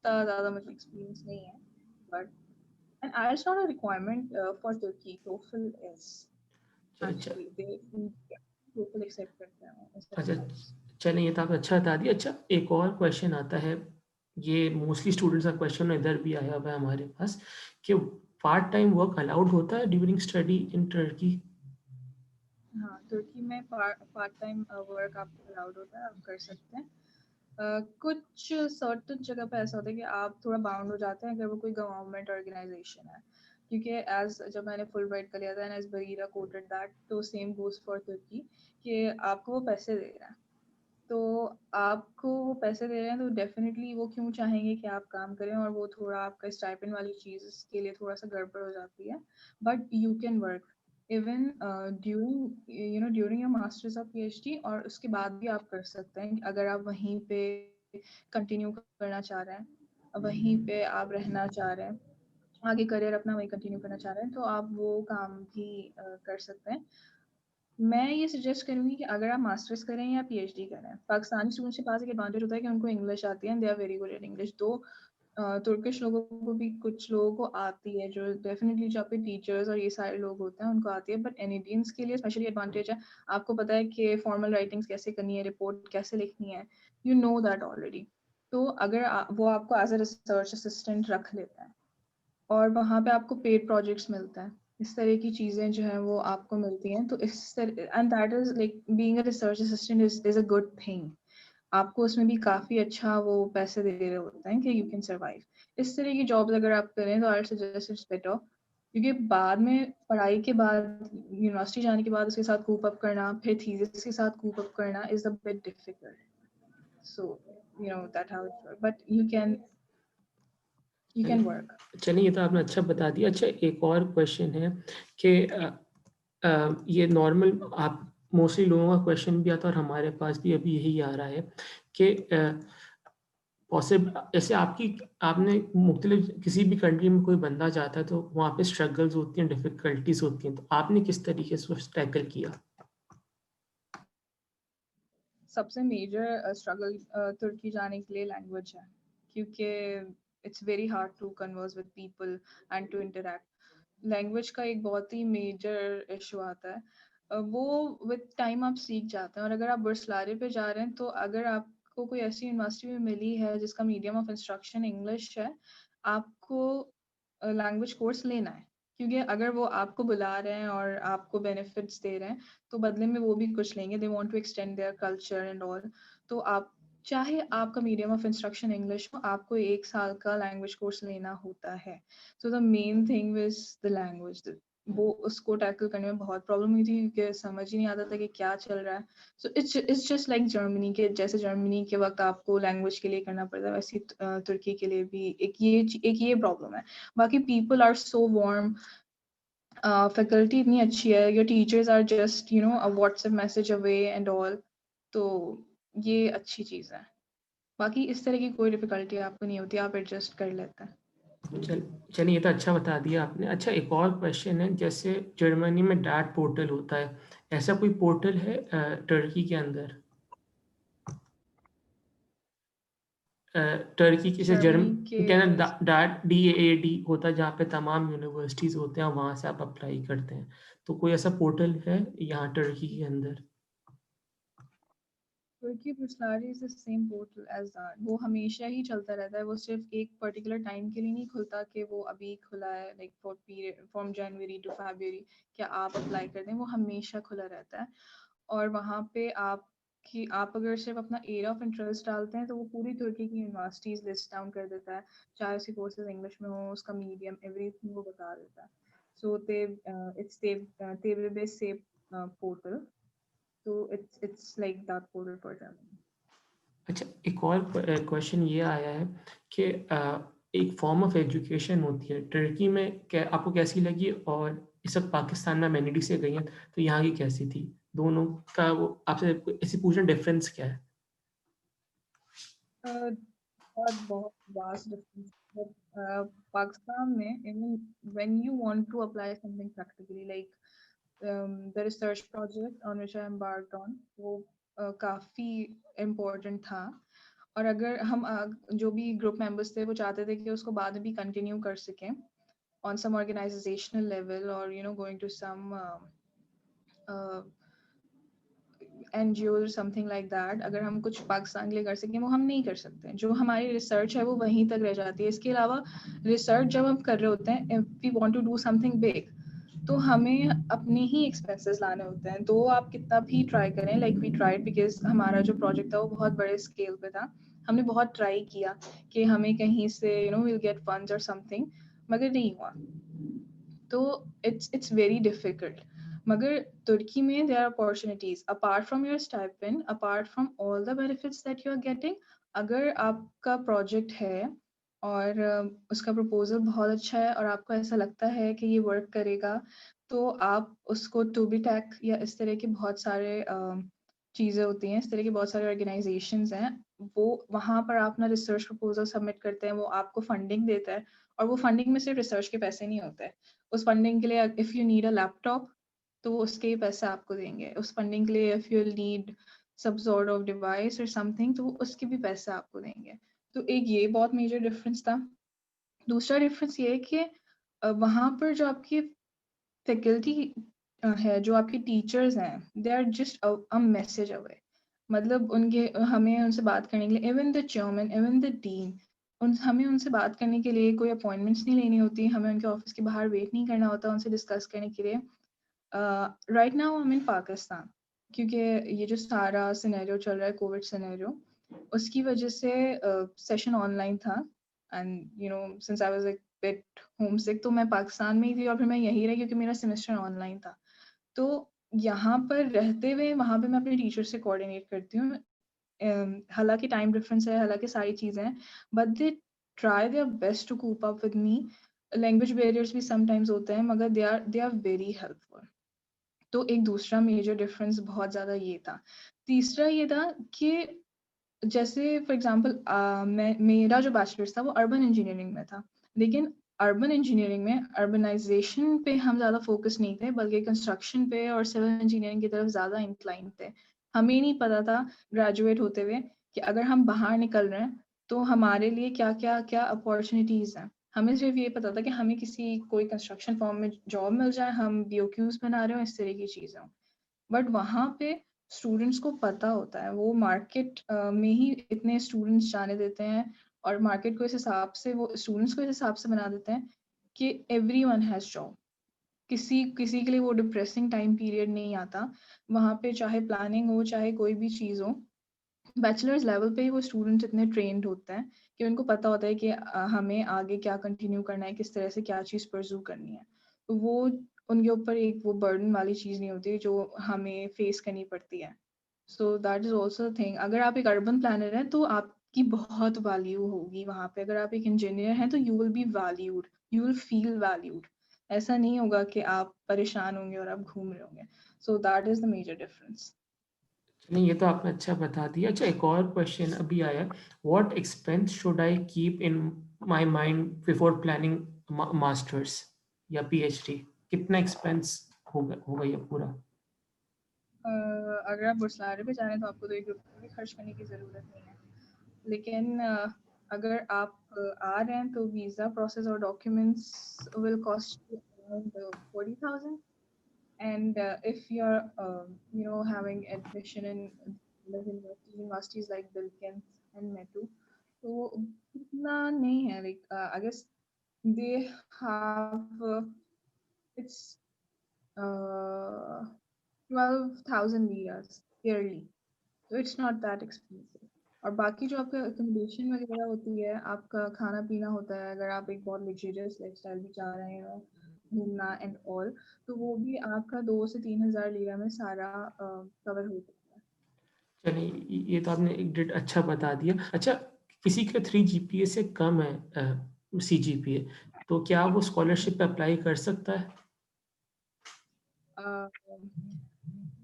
ज़्यादा मुझे एक्सपीरियंस नहीं है, but and IELTS not a requirement for Turkey. TOEFL is अच्छा, एक्चुअली दे टोफल एक्सेप्ट करते हैं instead अच्छा, of IELTS. चलिए ये तो आपने अच्छा बता दिया. अच्छा, एक और क्वेश्चन आता है, ये मोस्टली स्टूडेंट्स का क्वेश्चन इधर भी आया हुआ है हमारे पास, कि पार्ट टाइम वर्क अलाउड होता है ड्यूरिंग स्टडी इन टर्की? हाँ, तुर्की में पार्ट टाइम वर्क आपको अलाउड होता है, आप कर सकते हैं. कुछ सर्टन जगह पे ऐसा होता है कि आप थोड़ा बाउंड हो जाते हैं अगर वो कोई गवर्नमेंट ऑर्गेनाइजेशन है, क्योंकि एज जब मैंने फुल ब्राइट का लिया था and as Bareera quoted that, तो सेम गोज फॉर तुर्की कि आपको वो पैसे दे रहे हैं. तो आपको वो पैसे दे रहे हैं तो डेफिनेटली वो क्यों चाहेंगे कि आप काम करें, और वो थोड़ा आपका स्टाइपेंड वाली चीज़ के लिए थोड़ा सा गड़बड़ हो जाती है. But you can work even during your masters और PhD, और उसके बाद भी आप कर सकते हैं अगर आप वहीं पे कंटिन्यू करना चाह रहे हैं, वहीं पे आप रहना चाह रहे हैं, आगे करियर अपना वही कंटिन्यू करना चाह रहे हैं, तो आप वो काम भी कर सकते हैं. मैं ये सजेस्ट करूँगी कि अगर आप मास्टर्स करें या PhD करें, पाकिस्तानी स्टूडेंट्स के पास एक एडवांटेज होता है कि उनको इंग्लिश आती है and they are very good at English. तो तुर्किश लोगों को भी, कुछ लोगों को आती है, जो डेफिनेटली जो आपके टीचर्स और ये सारे लोग होते हैं उनको आती है. बट एनईडियंस के लिए स्पेशली एडवांटेज है, आपको पता है कि फॉर्मल राइटिंग्स कैसे करनी है, रिपोर्ट कैसे लिखनी है, यू नो दैट ऑलरेडी. तो अगर वो आपको एज अ रिसर्च असिस्टेंट रख लेता है और वहाँ पे आपको पेड प्रोजेक्ट्स मिलते हैं, इस तरह की चीज़ें जो हैं वो आपको मिलती हैं, तो इस तरह, and that is like being a research assistant is a good thing. आपको उसमें भी काफ़ी अच्छा वो पैसे दे रहे होते हैं कि यू कैन सर्वाइव. इस तरह की जॉब्स अगर आप करें तो आई सजेस्ट इट्स बेटर, क्योंकि बाद में पढ़ाई के बाद यूनिवर्सिटी जाने के बाद उसके साथ कूप अप करना, फिर थीसिस के साथ कूप अप करना is a bit difficult. So that how it work, but you can work. चलिए ये तो आपने अच्छा बता दिया. अच्छा, एक और क्वेश्चन है कि ये नॉर्मल आप मोस्टली लोगों का क्वेश्चन भी आता है और हमारे पास भी अभी यही आ रहा है कि पॉसिबल ऐसे आपने मुख्तलिफ किसी भी कंट्री में कोई बंदा जाता है तो वहाँ पे स्ट्रगल्स होती हैं, डिफ़िकल्टीज़ होती हैं, तो आपने किस तरीके से उसको टैकल किया? सबसे मेजर स्ट्रगल तुर्की जाने के लिए लैंग्वेज है, क्योंकि it's very hard to converse with people and to interact. Language का एक बहुत ही मेजर इशू आता है। वो विद टाइम आप सीख जाते हैं, और अगर आप बुर्सलारे पे जा रहे हैं तो अगर आपको कोई ऐसी यूनिवर्सिटी में मिली है जिसका मीडियम ऑफ इंस्ट्रक्शन इंग्लिश है, आपको लैंग्वेज कोर्स लेना है, क्योंकि अगर वो आपको बुला रहे हैं और आपको बेनिफिट्स दे रहे हैं तो बदले में वो भी कुछ लेंगे, they want to extend their culture and all. तो आप चाहे आपका मीडियम ऑफ इंस्ट्रक्शन इंग्लिश हो, आपको 1 साल का लैंग्वेज कोर्स लेना होता है। So the main thing is the language. वो उसको टैकल करने में बहुत प्रॉब्लम हुई थी क्योंकि समझ ही नहीं आता था कि क्या चल रहा है। So it's just like Germany के, जैसे जर्मनी के वक्त आपको लैंग्वेज के लिए करना पड़ता है, वैसे तुर्की के लिए भी एक ये प्रॉब्लम है। बाकी people are so warm, faculty इतनी अच्छी है, your teachers are just you know a WhatsApp message away and all. तो ये अच्छी चीज़ है। बाकी इस तरह की कोई डिफिकल्टी आपको नहीं होती, आप एडजस्ट कर लेते हैं। चलिए ये तो अच्छा बता दिया आपने। अच्छा, एक और क्वेश्चन है, जैसे जर्मनी में डैट पोर्टल होता है, ऐसा कोई पोर्टल है टर्की के अंदर? टर्की की से जर्मनी के कहना डैट DAAD होता है जहाँ पे तमाम यूनिवर्सिटीज़ होते हैं, वहाँ से आप अप्लाई करते हैं। तो कोई ऐसा पोर्टल है यहाँ टर्की के अंदर? तुर्की Burslari is the same portal as that. वो हमेशा ही चलता रहता है, वो सिर्फ एक पर्टिकुलर टाइम के लिए नहीं खुलता कि वो अभी खुला है, like for period from January to February क्या आप अप्लाई कर दें, वो हमेशा खुला रहता है। और वहाँ पे आप अगर सिर्फ अपना एरिया ऑफ इंटरेस्ट डालते हैं तो वो पूरी तुर्की की यूनिवर्सिटीज लिस्ट डाउन कर देता है, चाहे उसके कोर्सेज इंग्लिश में हो, उसका मीडियम एवरीथिंग वो बता देता है। So it's Tevbe Sep portal. So it's like that portal for Germany. अच्छा, एक और क्वेश्चन ये आया है कि एक फॉर्म ऑफ एजुकेशन होती है टर्की में, क्या आपको कैसी लगी? और इस वक्त पाकिस्तान में एमएनडी से गई हैं, तो यहाँ की कैसी थी? दोनों का वो आपसे ऐसे पूछना, डिफरेंस क्या है? बहुत vast difference. But Pakistan में, even when you want to apply something practically, like the research project on which I embarked on, वो काफी important था। और अगर हम जो भी ग्रुप मेंबर्स थे वो चाहते थे कि उसको बाद में भी कंटिन्यू कर सकें on some organizational level, or you know going to some NGO or something like that, अगर हम कुछ पाकिस्तान के लिए कर सकें वो हम नहीं कर सकते। जो हमारी रिसर्च है वो वहीं तक रह जाती है। इसके अलावा रिसर्च जब हम कर रहे होते हैं, if we want to do something big, तो हमें अपने ही एक्सपेंसेस लाने होते हैं। तो आप कितना भी ट्राई करें, लाइक वी ट्राइड, बिकॉज हमारा जो प्रोजेक्ट था वो बहुत बड़े स्केल पे था, हमने बहुत ट्राई किया कि हमें कहीं से you know will get funds और समथिंग, मगर नहीं हुआ। तो it's very difficult। मगर तुर्की में there are opportunities apart from your stipend, apart from all the benefits that you are getting। अगर आपका प्रोजेक्ट है और उसका प्रपोजल बहुत अच्छा है और आपको ऐसा लगता है कि ये वर्क करेगा, तो आप उसको टूबीटेक या इस तरह के बहुत सारे चीज़ें होती हैं, इस तरह के बहुत सारे ऑर्गेनाइजेशंस हैं, वो वहाँ पर आप अपना रिसर्च प्रपोजल सबमिट करते हैं, वो आपको फंडिंग देता है। और वो फंडिंग में सिर्फ रिसर्च के पैसे नहीं होते हैं, उस फंडिंग के लिए if you need a laptop तो उसके ही पैसे आपको देंगे। उस फंडिंग के लिए if you need some sort of device or something, तो उसके भी पैसे आपको देंगे। तो एक ये बहुत मेजर डिफरेंस था। दूसरा डिफरेंस ये है कि वहाँ पर जो आपकी फैकल्टी है, जो आपके टीचर्स हैं, they are just a message away. मतलब उनके हमें उनसे बात करने के लिए, even the chairman, even the dean, हमें उनसे बात करने के लिए कोई अपॉइंटमेंट्स नहीं लेनी होती, हमें उनके ऑफिस के बाहर वेट नहीं करना होता उनसे डिस्कस करने के लिए। राइट नाउ आई एम इन पाकिस्तान, क्योंकि ये जो सारा सिनेरियो चल रहा है, कोविड सिनेरियो, उसकी वजह से सेशन ऑनलाइन था। And you know since I was like bit homesick, तो मैं पाकिस्तान में ही थी और फिर मैं यहीं रही क्योंकि मेरा सेमेस्टर ऑनलाइन था। तो यहाँ पर रहते हुए वहाँ पे मैं अपने टीचर से कोऑर्डिनेट करती हूँ। हालांकि टाइम डिफरेंस है, हालांकि सारी चीज़ें हैं, but they try their best to cope up with me. Language barriers भी समटाइम्स होते हैं, मगर दे आर वेरी हेल्पफुल। तो एक दूसरा मेजर डिफरेंस बहुत ज़्यादा ये था। तीसरा ये था कि जैसे फॉर एग्जांपल मेरा जो बैचलर्स था वो अर्बन इंजीनियरिंग में था, लेकिन अर्बन इंजीनियरिंग में अर्बनाइजेशन पे हम ज़्यादा फोकस नहीं थे, बल्कि कंस्ट्रक्शन पे और सिविल इंजीनियरिंग की तरफ ज़्यादा इंक्लाइन थे। हमें नहीं पता था ग्रेजुएट होते हुए कि अगर हम बाहर निकल रहे हैं तो हमारे लिए क्या क्या क्या अपॉर्चुनिटीज़ हैं। हमें सिर्फ ये पता था कि हमें कोई कंस्ट्रक्शन फॉर्म में जॉब मिल जाए, हम BOQs बना रहे हो, इस तरह की चीज़ें। बट वहाँ पे स्टूडेंट्स को पता होता है, वो मार्केट में ही इतने स्टूडेंट्स जाने देते हैं और मार्केट को इस हिसाब से, वो स्टूडेंट्स को इस हिसाब से बना देते हैं कि एवरीवन हैज़ जॉब। किसी किसी के लिए वो डिप्रेसिंग टाइम पीरियड नहीं आता वहाँ पे, चाहे प्लानिंग हो चाहे कोई भी चीज़ हो। बैचलर्स लेवल पे ही वो स्टूडेंट्स इतने ट्रेंड होते हैं कि उनको पता होता है कि हमें आगे क्या कंटिन्यू करना है, किस तरह से क्या चीज़ परस्यू करनी है। तो वो उनके ऊपर एक वो बर्डन वाली चीज़ नहीं होती जो हमें फेस करनी पड़ती है। सो दैट इज़ ऑल्सो थिंग। अगर आप एक अर्बन प्लानर हैं तो आपकी बहुत वैल्यू होगी वहाँ पे। अगर आप एक इंजीनियर हैं तो you will be valued, you will feel valued. ऐसा नहीं होगा कि आप परेशान होंगे और आप घूम रहे होंगे। So that is the major difference. नहीं, ये तो आपने अच्छा बता दिया। अच्छा, एक और क्वेश्चन अभी आया, what expense should I keep in my mind before planning masters या PhD? कितना एक्सपेंस होगा ये पूरा? अगर आप बुर्सलारे पे जा रहे हैं तो आपको तो ₹1 भी खर्च करने की ज़रूरत नहीं है। लेकिन अगर आप आ रहे हैं तो वीज़ा प्रोसेस और documents will cost you around 40,000। And if you're, having admission in universities like Bilkent and Metu, तो इतना नहीं है. Like I guess they have it's 12,000 liras yearly, so it's not that expensive. और बाकी जो आपका accommodation वगैरह होती है, आपका खाना पीना होता है, अगर आप एक बहुत luxurious lifestyle भी चाह रहे हैं घूमना एंड ऑल, तो वो भी आपका 2 से 3,000 लीरा में सारा कवर हो सकता है। चलिए, ये तो आपने एक डेट अच्छा बता दिया। अच्छा, किसी का 3 GPA से कम है, CGPA, तो क्या वो स्कॉलरशिप पे अप्लाई कर सकता है?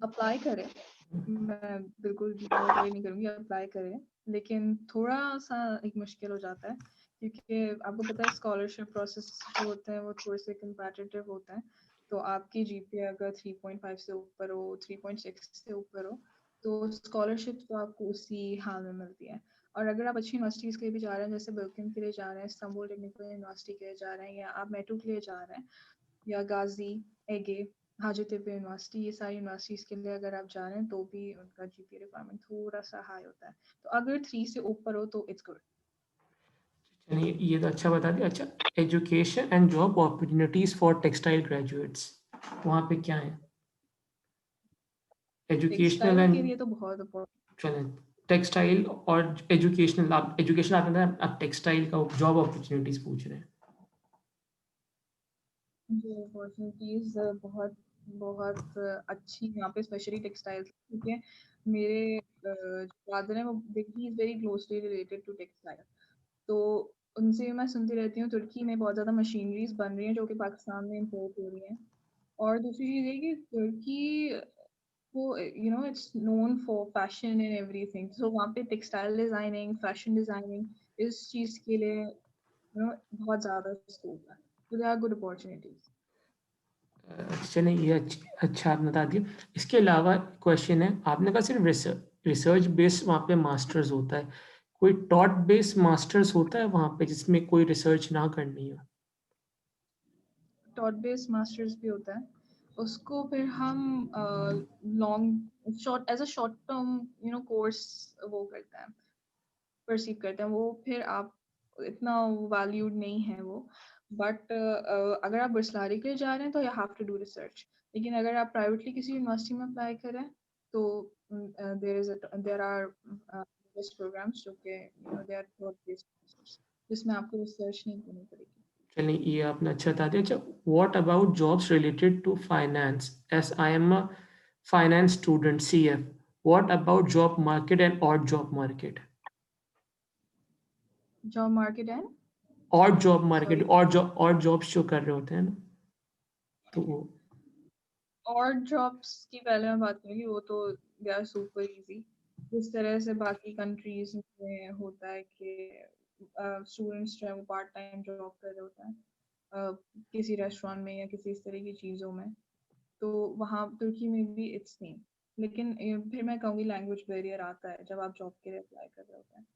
अप्लाई करें, मैं बिल्कुल डिमोटिवेट नहीं करूँगी, अप्लाई करें, लेकिन थोड़ा सा एक मुश्किल हो जाता है क्योंकि आपको पता है स्कॉलरशिप प्रोसेस जो होते हैं वो थोड़े से कंपेटिटिव होते हैं। तो आपकी GPA अगर 3.5 से ऊपर हो, 3.6 से ऊपर हो, तो स्कॉलरशिप तो आपको उसी हाल में मिलती है। और अगर आप अच्छी यूनिवर्सिटीज़ के लिए भी जा रहे हैं, जैसे बिल्किन के लिए जा रहे हैं, इस्तांबुल टेक्निकल यूनिवर्सिटी के लिए जा रहे हैं, या आप मेटू के लिए जा रहे हैं, या गाजी, एगे, हाजीपुर यूनिवर्सिटी, ये सारी यूनिवर्सिटीज़ के लिए अगर आप जा रहे हैं तो भी उनका GPA रिक्वायरमेंट थोड़ा सा हाई होता है। तो अगर 3 से ऊपर हो तो इट्स गुड। चलिए, ये तो अच्छा बता दिया। अच्छा, education and job opportunities for textile graduates, वहाँ पे क्या है? एजुकेशनल टेक्सटाइल एंड, के लिए तो बहुत इम्पोर्टेंट। चलें, टेक्सटाइल और एजुकेशनल, आप एजुकेशन आपने बताया, आप टेक्सटाइल का जॉब अपॉर्चुनिटीज पूछ रहे हैं। जो अपॉर्चुनिटीज़ बहुत बहुत अच्छी यहाँ पे स्पेशली टेक्सटाइल्स, क्योंकि मेरे फादर हैं, वो he is very closely related to textile. तो उनसे मैं सुनती रहती हूँ तुर्की में बहुत ज़्यादा मशीनरीज बन रही हैं जो कि पाकिस्तान में इम्पोर्ट हो रही हैं। और दूसरी चीज़ ये कि तुर्की को it's known for fashion and everything, so वहाँ पे टेक्सटाइल डिज़ाइनिंग, फैशन डिज़ाइनिंग, इस चीज़ के लिए बहुत ज़्यादा स्कोप है। तो दे आर गुड अपॉर्चुनिटीज़। चलिए, ये अच्छा आपने बता दिया। इसके अलावा क्वेश्चन है, आपने कहा सिर्फ रिसर्च बेस्ड वहाँ पे मास्टर्स होता है, कोई टॉट बेस्ड मास्टर्स होता है वहाँ पे जिसमें कोई रिसर्च ना करनी हो? टॉट बेस्ड मास्टर्स भी होता है, उसको फिर हम long short as a short term course वो करते हैं, परसीव करते हैं। वो फिर आप इतना वैल्यूड नहीं है वो। बट अगर आप बुर्सलारी के लिए जा रहे हैं तो you have to do research. लेकिन अगर आप प्राइवेटली किसी यूनिवर्सिटी में अप्लाई करें तो देयर आर प्रोग्राम्स जो कि दे आर थॉट बेस्ड, जिसमें आपको रिसर्च नहीं करनी पड़ेगी। चलिए, ये आपने अच्छा बता दिया। अच्छा, what about jobs related to finance, as I am a finance student, CF, what about job market and odd job market? Job market and odd job market, sorry, और जॉब्स जो कर रहे होते हैं ना, तो वो और जॉब्स की पहले मैं बात करूँगी, वो तो दे आर सुपर इजी। जिस तरह से बाकी कंट्रीज में होता है कि स्टूडेंट्स जो है वो पार्ट टाइम जॉब कर रहे होते हैं किसी रेस्टोरेंट में या किसी इस तरह की चीज़ों में, तो वहाँ तुर्की में भी इट्स सेम। लेकिन फिर मैं कहूँगी लैंग्वेज बैरियर आता है जब आप जॉब के लिए अप्लाई कर रहे होते हैं।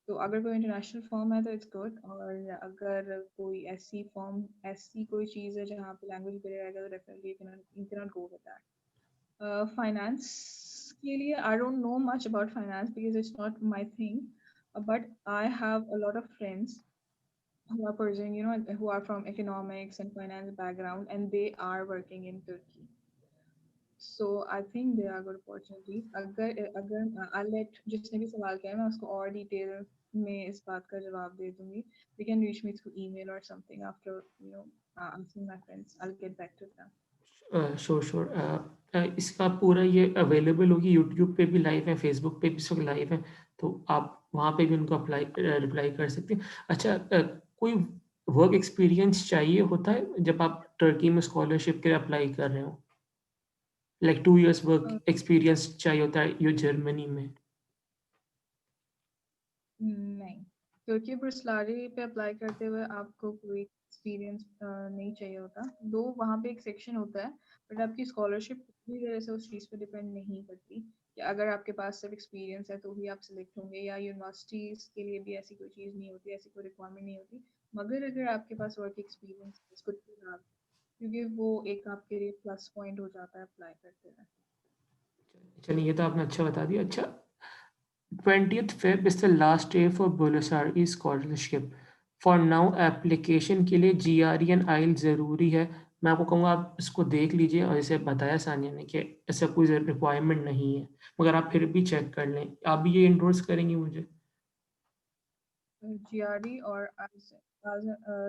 तो अगर कोई इंटरनेशनल फॉर्म है तो इट्स गुड, और अगर कोई ऐसी फॉर्म, ऐसी कोई चीज़ है जहाँ पे लैंग्वेज बैरियर आएगा तो definitely you can not go with that. Finance के लिए I don't know much about finance because it's not my thing, but I have a lot of friends who are pursuing, who are from economics and finance background, and they are working in Turkey. So I think there are good opportunities. अगर अगर I'll let जिसने भी सवाल किया है मैं उसको और डिटेल में इस बात का जवाब दे दूंगी. They can reach me through email or something after asking my friends. I'll get back to them. Sure sure. इसका पूरा ये अवेलेबल होगी, यूट्यूब पे भी लाइव है, फेसबुक पे भी सब लाइव है, तो आप वहाँ पे भी उनको रिप्लाई कर सकते हैं। अच्छा, कोई वर्क एक्सपीरियंस चाहिए होता है जब आप टर्की में स्कॉलरशिप के लिए अप्लाई कर रहे हो? लाइक 2 इयर्स वर्क एक्सपीरियंस चाहिए होता है ये जर्मनी में? नहीं, तुर्की बुर्सलारी पे अप्लाई करते हुए आपको कोई एक्सपीरियंस नहीं चाहिए होता, दो वहाँ पे एक सेक्शन होता है, बट आपकी स्कॉलरशिप पूरी तरह से उस चीज़ पे डिपेंड नहीं करती कि अगर आपके पास सिर्फ एक्सपीरियंस है तो ही आप सिलेक्ट होंगे, या यूनिवर्सिटीज़ के लिए भी ऐसी कोई चीज़ नहीं होती, ऐसी कोई रिक्वायरमेंट नहीं होती, मगर अगर आपके पास वर्क एक्सपीरियंस है कुछ भी आप, क्योंकि वो एक आपके लिए प्लस पॉइंट हो जाता है अप्लाई करते हुए। चलिए, ये तो आपने अच्छा बता दिया। अच्छा, 20th Feb is the last day for Bulasari scholarship. For now application के लिए GRE एंड आइल ज़रूरी है। मैं आपको कहूँगा आप इसको देख लीजिए, और जैसे बताया सानिया ने कि ऐसा कोई रिक्वायरमेंट नहीं है, मगर आप फिर भी चेक कर लें। आप भी ये इंडोर्स करेंगी मुझे? जीआरडी और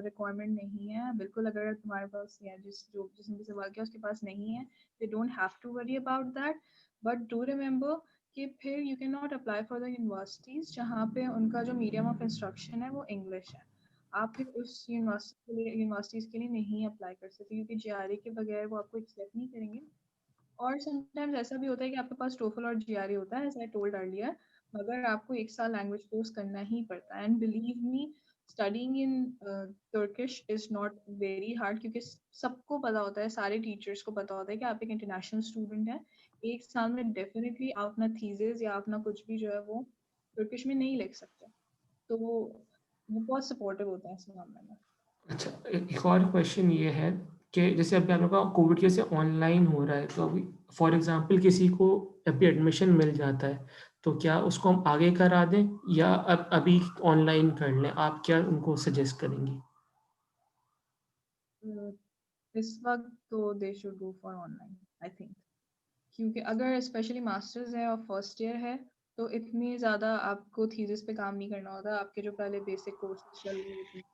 रिक्वायरमेंट नहीं है बिल्कुल, अगर तुम्हारे पास या जिसने भी सवाल किया उसके पास नहीं है, they don't have to worry about that, but do remember कि फिर you can not apply for the universities जहाँ पे उनका जो मीडियम ऑफ इंस्ट्रक्शन है वो इंग्लिश है। आप फिर उस यूनिवर्सिटीज के लिए नहीं अप्लाई कर सकते क्योंकि जीआरई के बगैर वो आपको एक्सेप्ट नहीं करेंगे। और समटाइम्स ऐसा भी होता है कि आपके पास टोफल और जीआरई होता है, एज आई टोल्ड अर्लियर, मगर आपको एक साल लैंग्वेज कोर्स करना ही पड़ता है, and believe me studying in Turkish is not very hard, क्योंकि सबको पता होता है, सारे टीचर्स को पता होता है कि आप एक इंटरनेशनल स्टूडेंट हैं, एक साल में डेफिनेटली आप अपना थीसिस या अपना कुछ भी जो है वो तुर्किश में नहीं लिख सकते, तो वो बहुत सपोर्टिव होता है इस मामले में। अच्छा, एक और क्वेश्चन ये है कि जैसे अभी आपने कहा कोविड की वजह से ऑनलाइन हो रहा है, तो अभी फॉर एग्जांपल किसी को अभी एडमिशन मिल जाता है, तो क्या उसको हम आगे करा दें या अब अभी ऑनलाइन कर लें? आप क्या उनको सजेस्ट करेंगी? इस वक्त तो they should go for online, I think, क्योंकि अगर स्पेशली मास्टर्स है और फर्स्ट ईयर है तो इतनी ज़्यादा आपको थीसिस पे काम नहीं करना होता, आपके जो पहले बेसिक कोर्सेज चल रहे होते हैं,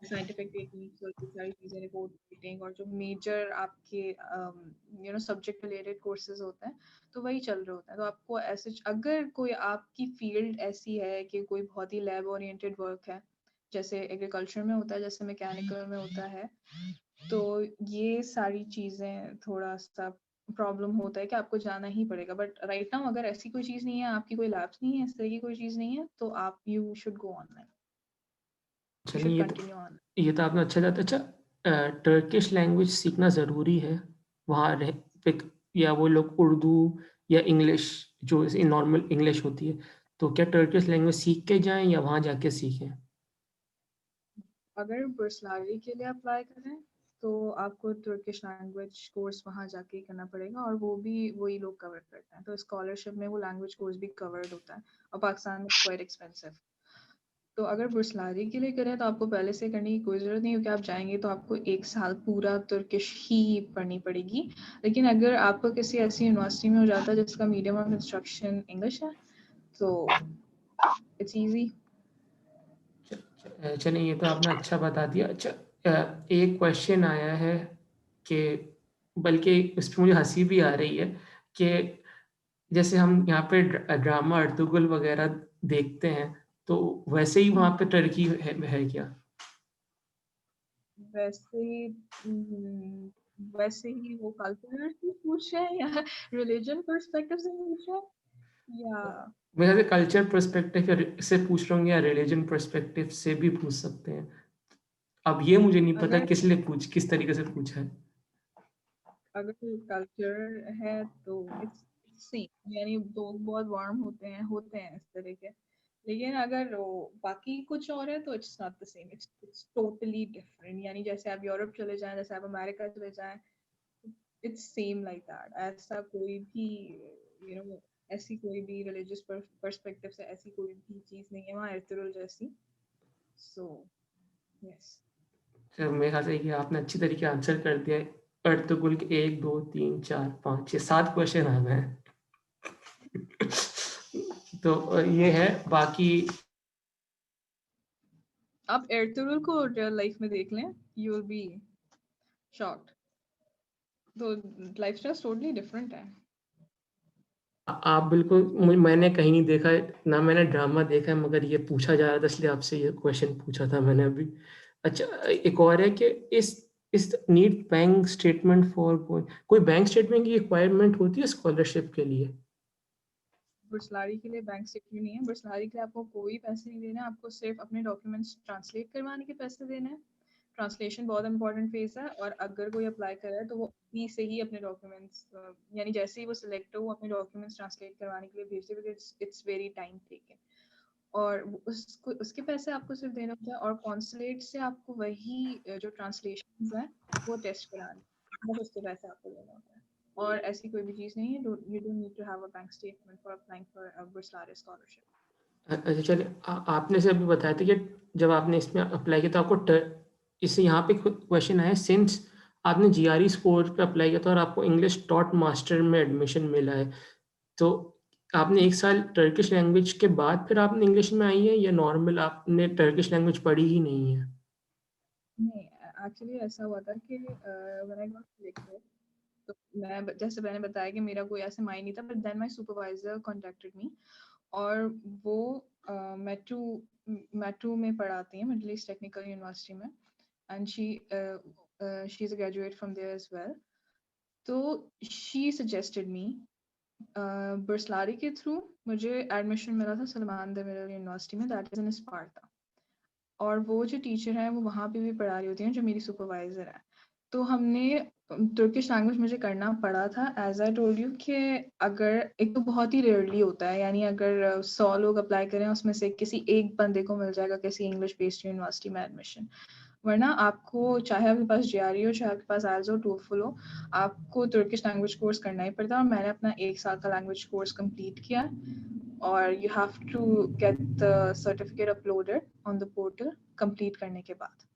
साइंटिफिक टेक्निक्स और ये सारी चीज़ें, रिपोर्ट राइटिंग और जो मेजर आपके सब्जेक्ट रिलेटेड कोर्सेज होते हैं, तो वही चल रहे होते हैं, तो आपको ऐसे अगर कोई आपकी फील्ड ऐसी है कि कोई बहुत ही लैब ओरिएंटेड वर्क है, जैसे एग्रीकल्चर में होता है, जैसे मैकेनिकल में होता है, तो ये सारी चीज़ें थोड़ा सा प्रॉब्लम होता है कि आपको जाना ही पड़ेगा, बट राइट नाउ अगर ऐसी कोई चीज़ नहीं है, आपकी कोई लैब्स नहीं है, इस तरह की कोई चीज़ नहीं है, तो आप you should go online, you should चलिए, कंटिन्यू ऑन। ये तो आपने अच्छा बताया। अच्छा, टर्किश लैंग्वेज सीखना ज़रूरी है वहाँ रह पे, या वो लोग उर्दू या इंग्लिश जो नॉर्मल इंग्लिश होती है, तो क्या टर्किश लैंग्वेज सीख के जाएं या वहाँ जाके सीखें? अगर बुर्सलारी के लिए अप्लाई करें तो आपको तुर्किश लैंग्वेज कोर्स वहाँ जाके ही करना पड़ेगा, और वो भी वही लोग कवर करते हैं, तो स्कॉलरशिप में वो लैंग्वेज कोर्स भी कवर्ड होता है, और पाकिस्तान में क्वाइट एक्सपेंसिव। तो अगर बुर्सलारी के लिए करें तो आपको पहले से करने की कोई ज़रूरत नहीं, क्योंकि आप जाएंगे तो आपको एक साल पूरा तुर्किश ही पढ़नी पड़ेगी, लेकिन अगर आपको किसी ऐसी यूनिवर्सिटी में हो जाता है जिसका मीडियम ऑफ इंस्ट्रक्शन इंग्लिश है तो इट्स ईजी। चलिए, ये तो आपने अच्छा बता दिया। अच्छा, एक क्वेश्चन आया है कि, बल्कि इस पे मुझे हंसी भी आ रही है कि जैसे हम यहाँ पे ड्रामा अर्तुगरुल वगैरह देखते हैं, तो वैसे ही वहाँ पे टर्की है क्या? वैसे वैसे ही वो कल्चर से पूछ रहे हैं या रिलीजन पर्सपेक्टिव से पूछ रहे हैं, या वैसे कल्चर पर्सपेक्टिव से पूछ रहे होंगे या रिलीजन पर्सपेक्टिव से भी पूछ सकते हैं। अब ये मुझे नहीं पता अगर किस तरीके से पूछा है। अगर कल्चर है तो इट्स सेम, यानी लोग बहुत वार्म होते हैं इस तरह के, लेकिन अगर वो बाकी कुछ और है तो it's not the same, it's totally different. यानी जैसे आप यूरोप चले जाएं, जैसे आप अमेरिका चले जाएं, इट्स सेम लाइक दैट। ऐसा कोई भी ऐसी कोई भी रिलीजियस पर्सपेक्टिव से ऐसी कोई भी चीज नहीं है वहाँ एर्तुगरुल जैसी। So yes. तो मेरे ख्याल से ये आपने अच्छी तरीके आंसर कर दिया है। अर्तुगरुल के 1 2 3 4 5 6 7 क्वेश्चन आ गए हैं। तो ये है बाकी। आप एर्तुगरुल को रियल लाइफ में देख लें, यू विल बी शॉक्ड। तो लाइफस्टाइल टोटली डिफरेंट है। आप बिल्कुल मैंने कहीं नहीं देखा है, ना मैंने ड्रामा देखा है, मगर ये पूछा जा रहा था इसलिए आपसे ये क्वेश्चन पूछा था मैंने अभी। अच्छा, एक और है कि इस नीड बैंक स्टेटमेंट फॉर कोई बैंक स्टेटमेंट की रिक्वायरमेंट होती है स्कॉलरशिप के लिए? बुर्सलारी के लिए बैंक स्टेटमेंट नहीं है। बुर्सलारी के लिए आपको कोई पैसे नहीं देने, आपको सिर्फ अपने डॉक्यूमेंट्स ट्रांसलेट करवाने के पैसे देने हैं। ट्रांसलेशन बहुत इंपॉर्टेंट फेज है, और अगर कोई अप्लाई कर रहा है तो वो अभी से ही अपने डॉक्यूमेंट्स, यानी जैसे ही वो सिलेक्ट हो वो अपने डॉक्यूमेंट्स ट्रांसलेट करवाने के लिए भेज दे, because it's very time taking. और उसको उसके पैसे आपको सिर्फ देने होते हैं, और कॉन्सुलेट से आपको वही जो ट्रांसलेशन है वो टेस्ट कराने, बस उसके पैसे आपको देने होते हैं। और ऐसी कोई भी चीज़ नहीं है। You don't need to have a bank statement for applying for a Burslari scholarship. अच्छा चलिए, आपने से अभी बताया था कि जब आपने इसमें अप्लाई किया तो आपको इससे यहाँ पे क्वेश्चन आया, सिंस आपने जीआरई स्कोर पे अप्लाई किया था और आपको इंग्लिश टॉट मास्टर में एडमिशन मिला है, तो आपने 1 साल टर्किश लैंग्वेज के बाद फिर आपने इंग्लिश में आई है, या नॉर्मल आपने टर्किश लैंग्वेज पढ़ी ही नहीं है? नहीं, एक्चुअली ऐसा हुआ था कि व्हेन आई गॉट सिलेक्टेड, तो मैं जैसे मैंने बताया कि मेरा कोई ऐसे माइंड नहीं था, but then my supervisor contacted me, और वो मेट्रो मेट्रो में पढ़ाती हैं, मिडिल ईस्ट टेक्निकल यूनिवर्सिटी में, and she is a graduate from there as well. तो शी सजेस्टेड मी, बुर्सलारी के थ्रू मुझे एडमिशन मिला था सलमान देमिरल यूनिवर्सिटी में, दैट इज़ इन स्पार्टा। और वो जो टीचर हैं वो वहाँ पे भी पढ़ा रही होती हैं जो मेरी सुपरवाइज़र है। तो हमने तुर्किश लैंग्वेज मुझे करना पड़ा था, एज आई टोल्ड यू कि अगर एक तो बहुत ही रेयरली होता है, यानी अगर 100 लोग अप्लाई करें उसमें से किसी एक बंदे को मिल जाएगा किसी इंग्लिश बेस्ड यूनिवर्सिटी में एडमिशन। वरना आपको, चाहे आपके पास जीआरई हो, चाहे आपके पास आइल्स हो, टोफल हो, आपको तुर्किश लैंग्वेज कोर्स करना ही पड़ता है। और मैंने अपना 1 साल का लैंग्वेज कोर्स कंप्लीट किया, और you have to get the certificate uploaded on the portal complete करने के बाद।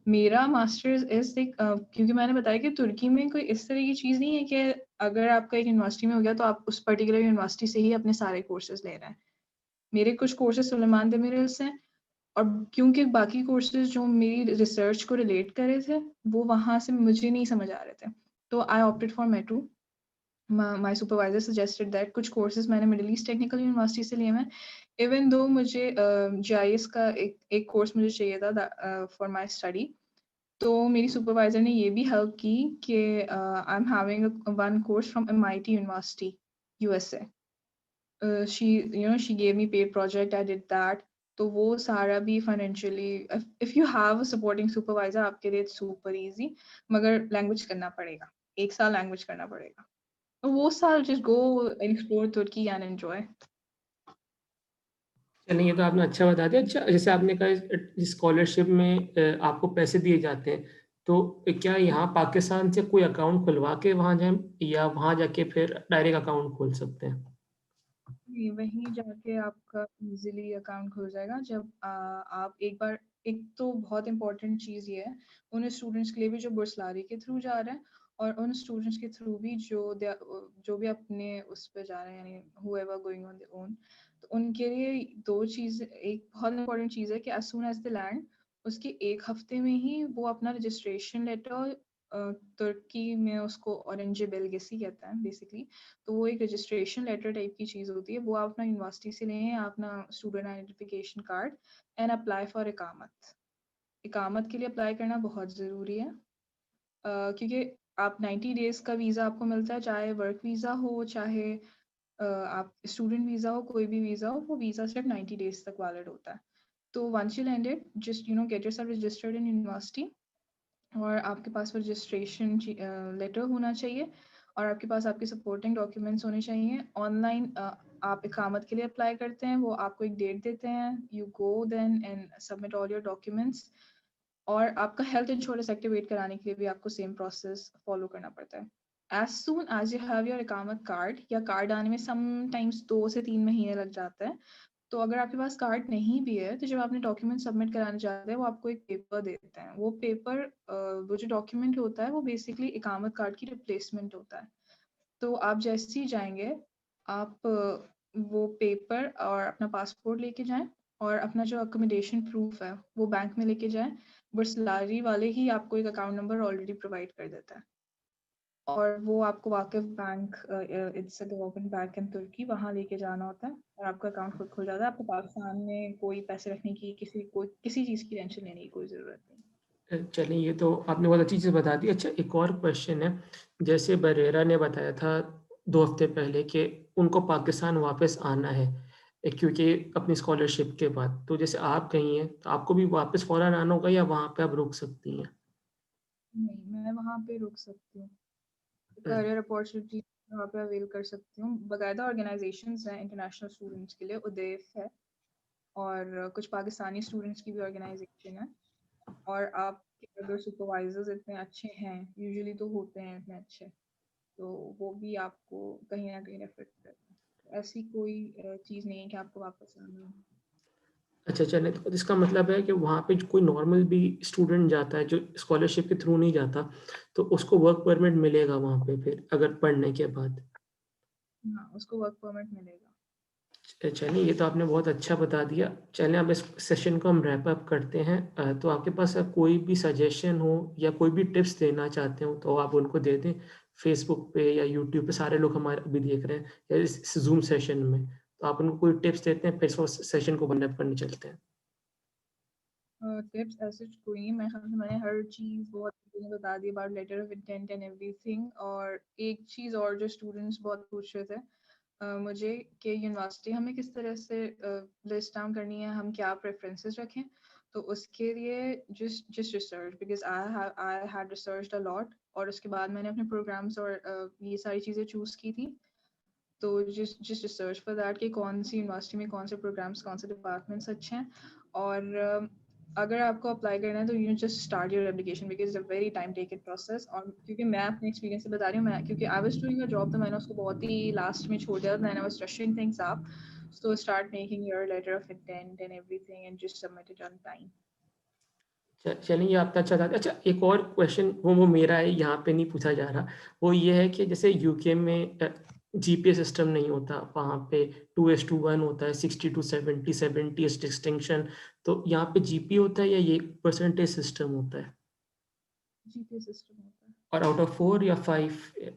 मेरा मास्टर्स इस क्योंकि मैंने बताया कि तुर्की में कोई इस तरह की चीज़ नहीं है कि अगर आपका एक यूनिवर्सिटी में हो गया तो आप उस पर्टिकुलर यूनिवर्सिटी से ही अपने सारे कोर्सेज ले रहे हैं। मेरे कुछ कोर्सेज सुलेमान देमिरल से हैं, और क्योंकि बाकी कोर्सेज जो मेरी रिसर्च को रिलेट कर रहे थे वो वहाँ से मुझे नहीं समझ आ रहे थे, तो I opted for metro. My supervisor suggested that कुछ कोर्सेज मैंने मिडिल ईस्ट टेक्निकल यूनिवर्सिटी से लिए हैं, इवन दो मुझे जीआईएस का एक कोर्स मुझे चाहिए था फॉर माय स्टडी। तो मेरी सुपरवाइजर ने ये भी हेल्प की कि I am having one course from MIT university USA. she gave me paid project, I did that। तो वो सारा भी financially, if you have a supporting supervisor आपके लिए सुपर इजी, मगर लैंग्वेज करना पड़ेगा, 1 साल लैंग्वेज करना पड़ेगा। तो वो साल जस्ट गो एक्सप्लोर तुर्की एंड एंजॉय। चलिए, ये तो आपने अच्छा बता दिया। अच्छा, जैसे आपने कहा स्कॉलरशिप में आपको पैसे दिए जाते हैं, तो क्या यहाँ पाकिस्तान से कोई अकाउंट खुलवा के वहाँ जाए, या वहाँ जाके फिर डायरेक्ट अकाउंट खोल सकते हैं? वहीं जाके आपका इजीली अकाउंट खुल जाएगा जब आप एक बार। एक तो बहुत इंपॉर्टेंट चीज़ ये है उन स्टूडेंट्स के लिए भी जो बुर्सलारी के थ्रू जा रहे हैं, और उन स्टूडेंट्स के थ्रू भी जो भी अपने उस पे जा रहे हैं, यानी whoever going on their own। तो उनके लिए दो चीज़, एक बहुत इंपॉर्टेंट चीज़ है कि as soon as they land, उसके 1 हफ्ते में ही वो अपना रजिस्ट्रेशन लेटर, तुर्की में उसको ऑरेंज बेलगेसी कहते हैं बेसिकली, तो वो एक रजिस्ट्रेशन लेटर टाइप की चीज़ होती है, वो आप अपना यूनिवर्सिटी से लें, अपना student identification card, and apply for इकामत। इकामत के लिए अप्लाई करना बहुत ज़रूरी है, क्योंकि आप 90 डेज़ का वीज़ा आपको मिलता है, चाहे वर्क वीज़ा हो, चाहे आप स्टूडेंट वीज़ा हो, कोई भी वीज़ा हो, वो वीज़ा सिर्फ 90 डेज़ तक वैलिड होता है। तो once you landed, just get yourself registered in university, और आपके पास रजिस्ट्रेशन लेटर होना चाहिए, और आपके पास आपके सपोर्टिंग डॉक्यूमेंट्स होने चाहिए। ऑनलाइन आप इकामत के लिए अप्लाई करते हैं, वो आपको एक डेट देते हैं, you go then and submit all your documents. और आपका हेल्थ इंश्योरेंस एक्टिवेट कराने के लिए भी आपको सेम प्रोसेस फॉलो करना पड़ता है। As soon as you have your इकामत कार्ड, या कार्ड आने में समटाइम्स 2 से 3 महीने लग जाता है, तो अगर आपके पास कार्ड नहीं भी है तो जब आपने डॉक्यूमेंट सबमिट कराने जाते हैं वो आपको एक पेपर देते हैं। वो पेपर वो जो डॉक्यूमेंट होता है वो बेसिकली इकामत कार्ड की रिप्लेसमेंट होता है। तो आप जैसे ही जाएंगे, आप वो पेपर और अपना पासपोर्ट लेके जाएं, और अपना जो अकोमोडेशन प्रूफ है वो बैंक में लेके जाएं। बुर्सलारी वाले ही आपको एक अकाउंट नंबर ऑलरेडी प्रोवाइड कर देता है, और वो आपको Vakif bank, it's a government bank in तुर्की, वहाँ लेके जाना होता है और आपका अकाउंट खुद खुल जाता है। आपको पाकिस्तान में कोई पैसे रखने की, किसी चीज़ की टेंशन लेने की कोई ज़रूरत नहीं। चलिए, ये तो आपने बहुत अच्छी चीज़ बता दी। अच्छा, एक और क्वेश्चन है, जैसे बरेरा ने बताया था 2 हफ्ते पहले कि उनको पाकिस्तान वापस आना है क्योंकि अपनी स्कॉलरशिप के बाद, तो जैसे आप गई हैं तो आपको भी वापस फ़ौरन आना होगा या वहाँ पे आप रुक सकती हैं? नहीं, मैं वहाँ पे रुक सकती हूँ, अ, करियर अपॉर्चुनिटी वहाँ पे अवेल कर सकती हूँ। बाकायदा ऑर्गेनाइजेशंस हैं इंटरनेशनल स्टूडेंट्स के लिए, उदैफ है, और कुछ पाकिस्तानी स्टूडेंट्स की भी ऑर्गेनाइजेशन है। और आपके अगर सुपरवाइजर्स इतने अच्छे हैं, यूजुअली तो होते हैं इतने अच्छे, तो वो भी आपको कहीं ना कहीं रेफर करते हैं। ऐसी कोई चीज़ नहीं है कि आपको वापस आना है। अच्छा, चलें, तो इसका मतलब है कि वहाँ पे जो कोई नॉर्मल भी स्टूडेंट जाता है, जो स्कॉलरशिप के थ्रू नहीं जाता, तो उसको वर्क परमिट मिलेगा वहाँ पे फिर अगर पढ़ने के बाद? हाँ, उसको वर्क परमिट मिलेगा। चलिए, ये तो आपने बहुत अच्छा बता दिया। चलें, अब इस सेशन को हम रैप अप करते हैं। तो आपके पास कोई भी सजेशन हो या कोई भी टिप्स देना चाहते हो तो आप उनको दे दें। फेसबुक पे या यूट्यूब पे सारे लोग हमारे अभी देख रहे हैं या इस ज़ूम सेशन में, तो आप उनको कोई टिप्स देते हैं, फिर सेशन को वाइंड अप करने चलते हैं। टिप्स ऐसे कोई नहीं, मैंने हर चीज़ बहुत बता दी about letter of intent and everything. और एक चीज़ और जो स्टूडेंट्स बहुत पूछ रहे थे मुझे, कि यूनिवर्सिटी हमें किस तरह से लिस्ट डाउन करनी है, हम क्या प्रेफरेंसेस रखें। तो उसके लिए just research, because I had researched a lot, और उसके बाद मैंने अपने प्रोग्राम्स और ये सारी चीज़ें चूज़ की थी। तो just रिसर्च फॉर दैट कि कौन सी यूनिवर्सिटी में कौन से प्रोग्राम्स, कौन से डिपार्टमेंट्स अच्छे हैं। और अगर आपको अप्लाई करना है तो you just start your application, because it's a very time taking process. और क्योंकि मैं अपने एक्सपीरियंस से बता रही हूँ, मैं क्योंकि I was doing a job, तो मैंने उसको बहुत ही लास्ट में छोड़ दिया, then I was rushing things up. So start making your letter of intent and everything and just submit it on time. चलिए, ये आपने अच्छा था। अच्छा, एक और क्वेश्चन वो मेरा है, यहाँ पे नहीं पूछा जा रहा। वो ये है कि जैसे यूके में जीपीए सिस्टम नहीं होता, वहाँ पे 2:1 होता है, 60-70, 70 इज डिस्टिंक्शन। तो यहाँ पे जीपीए होता है या ये परसेंटेज सिस्टम होता है? जीपीए सिस्टम होता है। और आउट ऑफ 4 या 5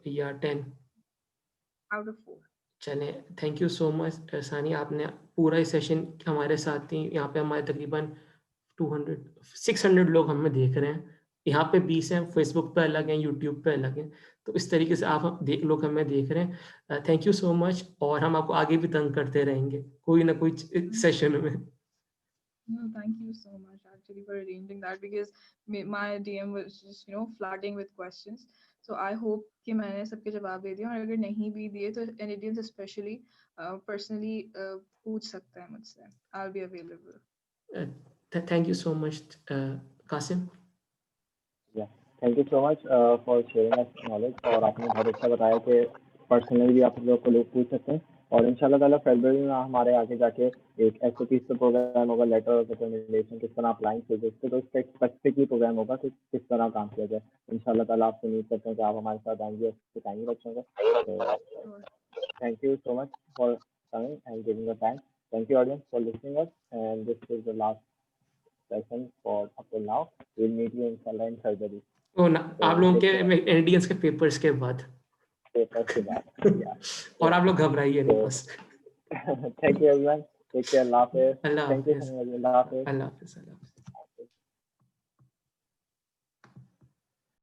या 10? Out of 4। चले, थैंक यू सो मच सानी, आपने पूरा ही सेशन हमारे साथ थी। यहाँ पे हमारे तकरीबन 200 600 लोग हमें देख रहे हैं। यहाँ पे 20 हैं, फेसबुक पे अलग हैं, यूट्यूब पे अलग हैं। तो इस तरीके से आप लोग हमें देख रहे हैं। थैंक यू सो मच, और हम आपको आगे भी तंग करते रहेंगे कोई ना कोई सेशन में। No, thank you so much actually for arranging that, because my DM was just flooding with questions. So I hope कि मैंने सबके जवाब दे दिए, और अगर नहीं भी दिए तो Canadians especially personally पूछ सकते हैं मुझसे. I'll be available. Thank you so much Qasim. Yeah, thank you so much for sharing us knowledge। और आपने बहुत अच्छा बताया कि पर्सनली भी आप लोग पूछ सकते हैं। और इंशाल्लाह ताला फरवरी में हमारे आगे जाके एक SOP पे प्रोग्राम होगा, लेटर ऑफ रिकमेंडेशन किस तरह अप्लाई कीजिए, तो उसका एक स्पेसिफिक प्रोग्राम होगा कि किस तरह काम किया जाए। इंशाल्लाह ताला आपसे उम्मीद करते हैं कि आप हमारे साथ आएंगे और सिखाएंगे बच्चों को। Sure. Thank you so much for coming and giving the time. Thank you audience for listening us, and this is the last session for up till now. We'll meet you inshallah in February. ओ ना, So आप लोगों take के care. Indians के papers के बाद। Papers के बाद। Yeah. और आप लोग घबराइए नहीं So बस। thank you everyone. Take care. Allah Hafiz. Allah Thank you Hafiz. so much. Allah Hafiz. Allah Hafiz.